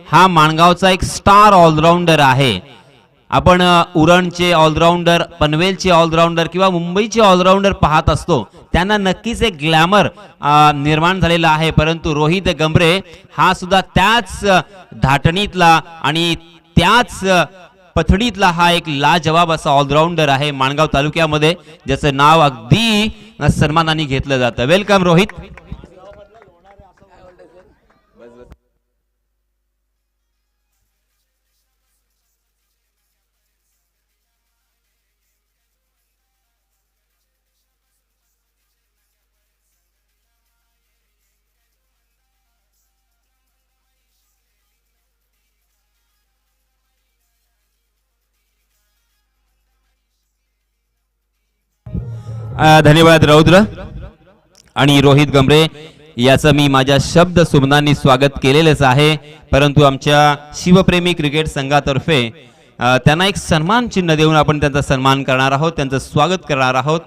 हा माणगावचा एक स्टार ऑलराऊंडर आहे। आपण उरणचे ऑलराऊंडर, पनवेलचे ऑलराऊंडर किंवा मुंबईचे ऑलराऊंडर पाहत असतो, त्यांना नक्कीच एक ग्लॅमर निर्माण झालेला आहे, परंतु रोहित गमरे हा सुद्धा त्याच धाटणीतला आणि त्याच पथडीतला हा एक लाजवाब असा ऑलराऊंडर आहे माणगाव तालुक्यामध्ये, ज्याचं नाव अगदी सन्मानाने घेतलं जातं। वेलकम रोहित। धन्यवाद रौद्र आणि रोहित गमरे याचं मी माझ्या शब्द सुमनांनी स्वागत केलेलेच आहे, परंतु आमच्या शिवप्रेमी क्रिकेट संघातर्फे त्यांना एक सन्मान चिन्ह देऊन आपण त्यांचा सन्मान करणार आहोत, त्यांचं स्वागत करणार आहोत,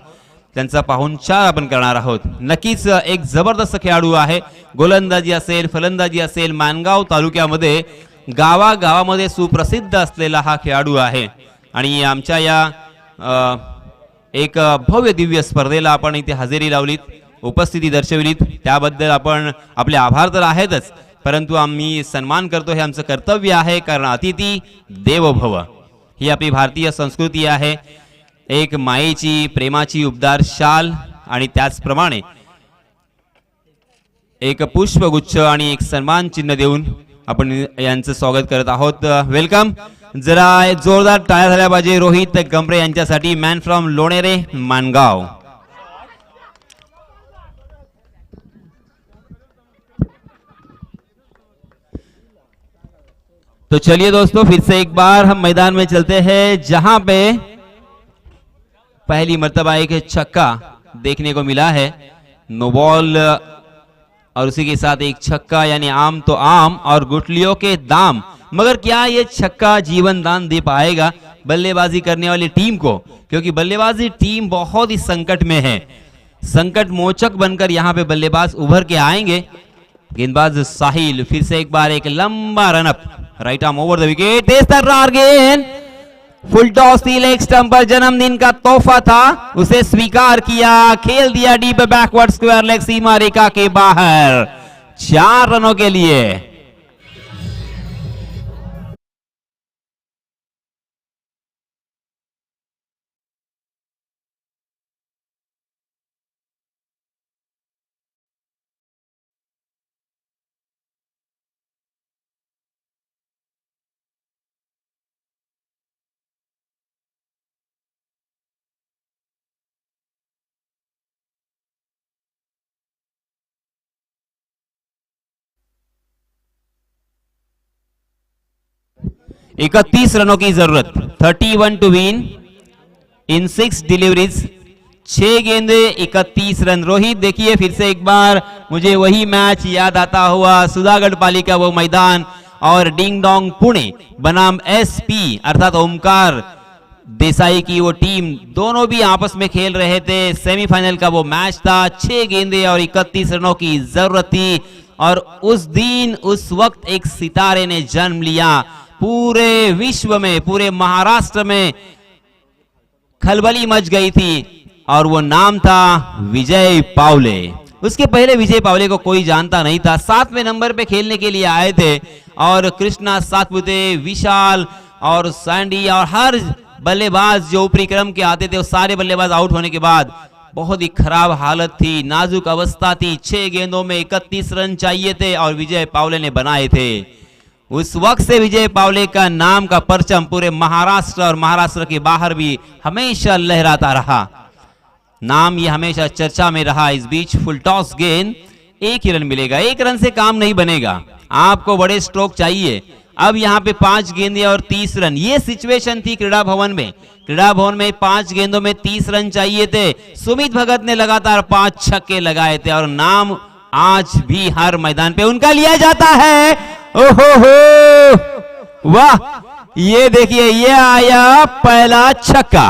त्यांचा पाहुणचार आपण करणार आहोत। नक्कीच एक जबरदस्त खेळाडू आहे। गोलंदाजी असेल, फलंदाजी असेल, माणगाव तालुक्यामध्ये गावागावामध्ये सुप्रसिद्ध असलेला हा खेळाडू आहे आणि आमच्या या एक भव्य दिव्य स्पर्धेला आपण इथे हजेरी लावलीत, उपस्थिती दर्शवलीत, त्याबद्दल आपण आपले आभार तर आहेतच, परंतु आम्ही सन्मान करतो, हे आमचं कर्तव्य आहे। कारण अतिथी देवो भव ही आपली भारतीय संस्कृती आहे। एक मायेची, प्रेमाची उबदार शाल आणि त्याचप्रमाणे एक पुष्पगुच्छ आणि एक सन्मान चिन्ह देऊन आपण यांचं स्वागत करत आहोत। वेलकम। जरा जोरदार टाळ्या झाल्या पाहिजे रोहित गमरे यांच्यासाठी, मॅन फ्रॉम लोणेरे माणगाव। तो चलिए दोस्तों, फिर से एक बार हम मैदान में चलते हैं, जहां पे पहली मर्तबा एक छक्का देखने को मिला है, नो बॉल, और उसी के साथ एक छक्का, यानी आम तो आम और गुठलियों के दाम। मगर क्या ये छक्का जीवन दान दे पाएगा बल्लेबाजी करने वाली टीम को, क्योंकि बल्लेबाजी टीम बहुत ही संकट में है। संकट मोचक बनकर यहां पे बल्लेबाज उभर के आएंगे। गेंदबाज साहिल, फिर से एक बार एक लंबा run-up, right arm over the wicket, तेज तर्रार गेंद, फुल टॉस थी, लेग स्टंप पर जन्मदिन का तोहफा था, उसे स्वीकार किया, खेल दिया डीप बैकवर्ड स्क्वायर लेग सीमा रेखा के बाहर 4 रनों के लिए। इकतीस रनों की जरूरत, 31 टू विन इन 6 डिलीवरीज, 6 गेंदे 31 रन। रोहित देखिए फिर से एक बार मुझे वही मैच याद आता हुआ, सुधागढ़ पालिका वो मैदान और डिंग डोंग पुणे बनाम एसपी अर्थात ओमकार देसाई की वो टीम, दोनों भी आपस में खेल रहे थे। सेमीफाइनल का वो मैच था, 6 गेंदे और 31 रनों की जरूरत थी और उस दिन उस वक्त एक सितारे ने जन्म लिया। पूरे विश्व में, पूरे महाराष्ट्र में खलबली मच गई थी और वो नाम था विजय पावले। उसके पहले विजय पावले को कोई जानता नहीं था। 7वें नंबर पे खेलने के लिए आए थे और कृष्णा सातपुते, विशाल और सैंडी और हर बल्लेबाज जो ऊपरी क्रम के आते थे वो सारे बल्लेबाज आउट होने के बाद बहुत ही खराब हालत थी, नाजुक अवस्था थी। 6 गेंदों में 31 रन चाहिए थे और विजय पावले ने बनाए थे। उस वक्त से विजय पावले का नाम का परचम पूरे महाराष्ट्र और महाराष्ट्र के बाहर भी हमेशा लहराता रहा। नाम ये हमेशा चर्चा में रहा। इस बीच फुल टॉस गेंद, 1 ही रन मिलेगा। 1 रन से काम नहीं बनेगा, आपको बड़े स्ट्रोक चाहिए। अब यहाँ पे 5 गेंदे और 30 रन, ये सिचुएशन थी क्रीड़ा भवन में। क्रीड़ा भवन में 5 गेंदों में 30 रन चाहिए थे। सुमित भगत ने लगातार 5 छक्के लगाए थे और नाम आज भी हर मैदान पे उनका लिया जाता है। ओहो हो, वाह, ये देखिए, ये आया पहला छक्का।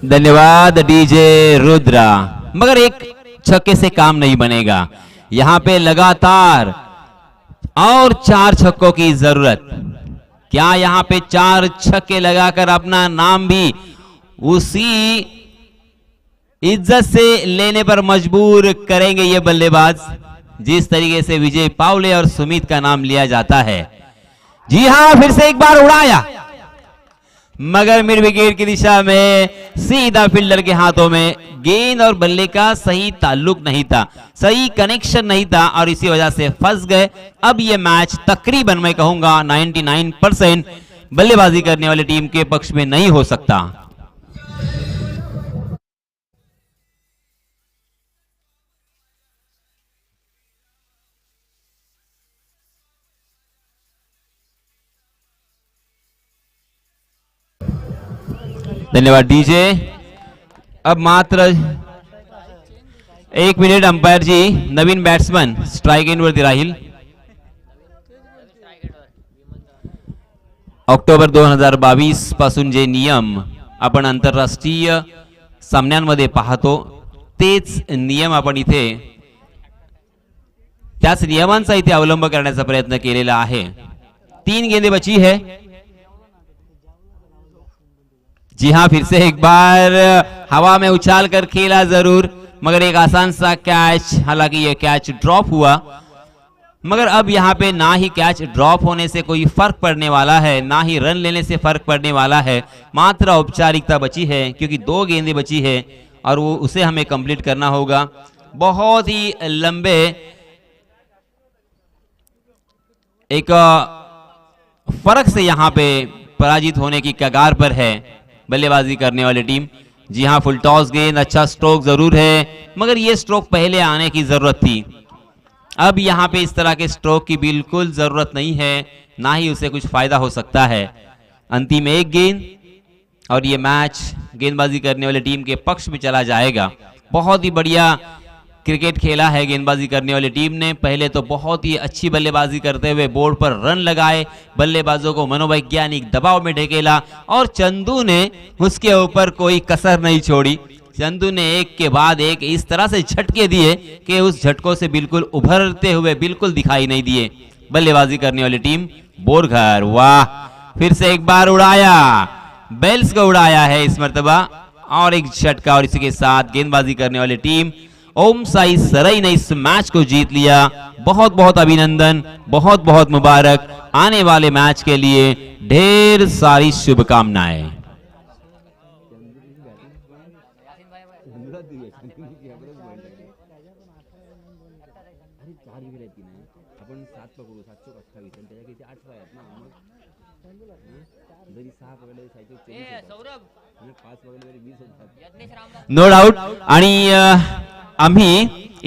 धन्यवाद डीजे रुद्रा। मगर एक छक्के से काम नहीं बनेगा, यहां पे लगातार और 4 छक्कों की जरूरत। क्या यहां पे 4 छक्के लगाकर अपना नाम भी उसी इज्जत से लेने पर मजबूर करेंगे ये बल्लेबाज, जिस तरीके से विजय पावले और सुमित का नाम लिया जाता है? जी हां, फिर से एक बार उड़ाया मगर मिड विकेट की दिशा में सीधा फील्डर के हाथों में। गेंद और बल्ले का सही ताल्लुक नहीं था, सही कनेक्शन नहीं था और इसी वजह से फंस गए। अब यह मैच तकरीबन मैं कहूंगा 99% बल्लेबाजी करने वाली टीम के पक्ष में नहीं हो सकता। धन्यवाद डीजे। अब मात्र 1 मिनिट अंपायर जी, नवीन बॅट्समन स्ट्राइक एंडवरती राहील। ऑक्टोबर 2022 पासून जे नियम आपण आंतरराष्ट्रीय सामन्यांमध्ये पाहतो तेच नियम आपण इथे, त्याच नियमांचा इथे अवलंब करण्याचा प्रयत्न केलेला आहे। 3 गेंदे बची है। जी हां, फिर से एक बार हवा में उछाल कर खेला जरूर, मगर एक आसान सा कैच, हालांकि यह कैच ड्रॉप हुआ। मगर अब यहां पे ना ही कैच ड्रॉप होने से कोई फर्क पड़ने वाला है, ना ही रन लेने से फर्क पड़ने वाला है। मात्र औपचारिकता बची है क्योंकि 2 गेंदें बची है और वो उसे हमें कंप्लीट करना होगा। बहुत ही लंबे एक फर्क से यहां पे पराजित होने की कगार पर है बल्लेबाजी करने वाली टीम। जी हां, फुल टॉस गेंद, अच्छा स्ट्रोक जरूर है मगर ये स्ट्रोक पहले आने की जरूरत थी। अब यहां पे इस तरह के स्ट्रोक की बिल्कुल जरूरत नहीं है, ना ही उसे कुछ फायदा हो सकता है। अंतिम 1 गेंद और ये मैच गेंदबाजी करने वाली टीम के पक्ष में चला जाएगा। बहुत ही बढ़िया क्रिकेट खेला है गेंदबाजी करने वाली टीम ने। पहले तो बहुत ही अच्छी बल्लेबाजी करते हुए बोर्ड पर रन लगाए, बल्लेबाजों को मनोवैज्ञानिक दबाव में ढकेला और चंदू ने उसके ऊपर कोई कसर नहीं छोड़ी। चंदू ने एक के बाद एक इस तरह से झटके दिए कि उस झटकों से बिल्कुल उभरते हुए बिल्कुल दिखाई नहीं दिए। बल्लेबाजी करने वाली टीम बोरघर, वाह, फिर से एक बार उड़ाया, बेल्स को उड़ाया है इस मर्तबा, और एक झटका, और इसी के साथ गेंदबाजी करने वाली टीम ओम साई सरई ने इस मैच को जीत लिया। बहुत बहुत अभिनंदन, बहुत बहुत मुबारक, आने वाले मैच के लिए ढेर सारी शुभकामनाएं। नो डाऊट, आणि आम्ही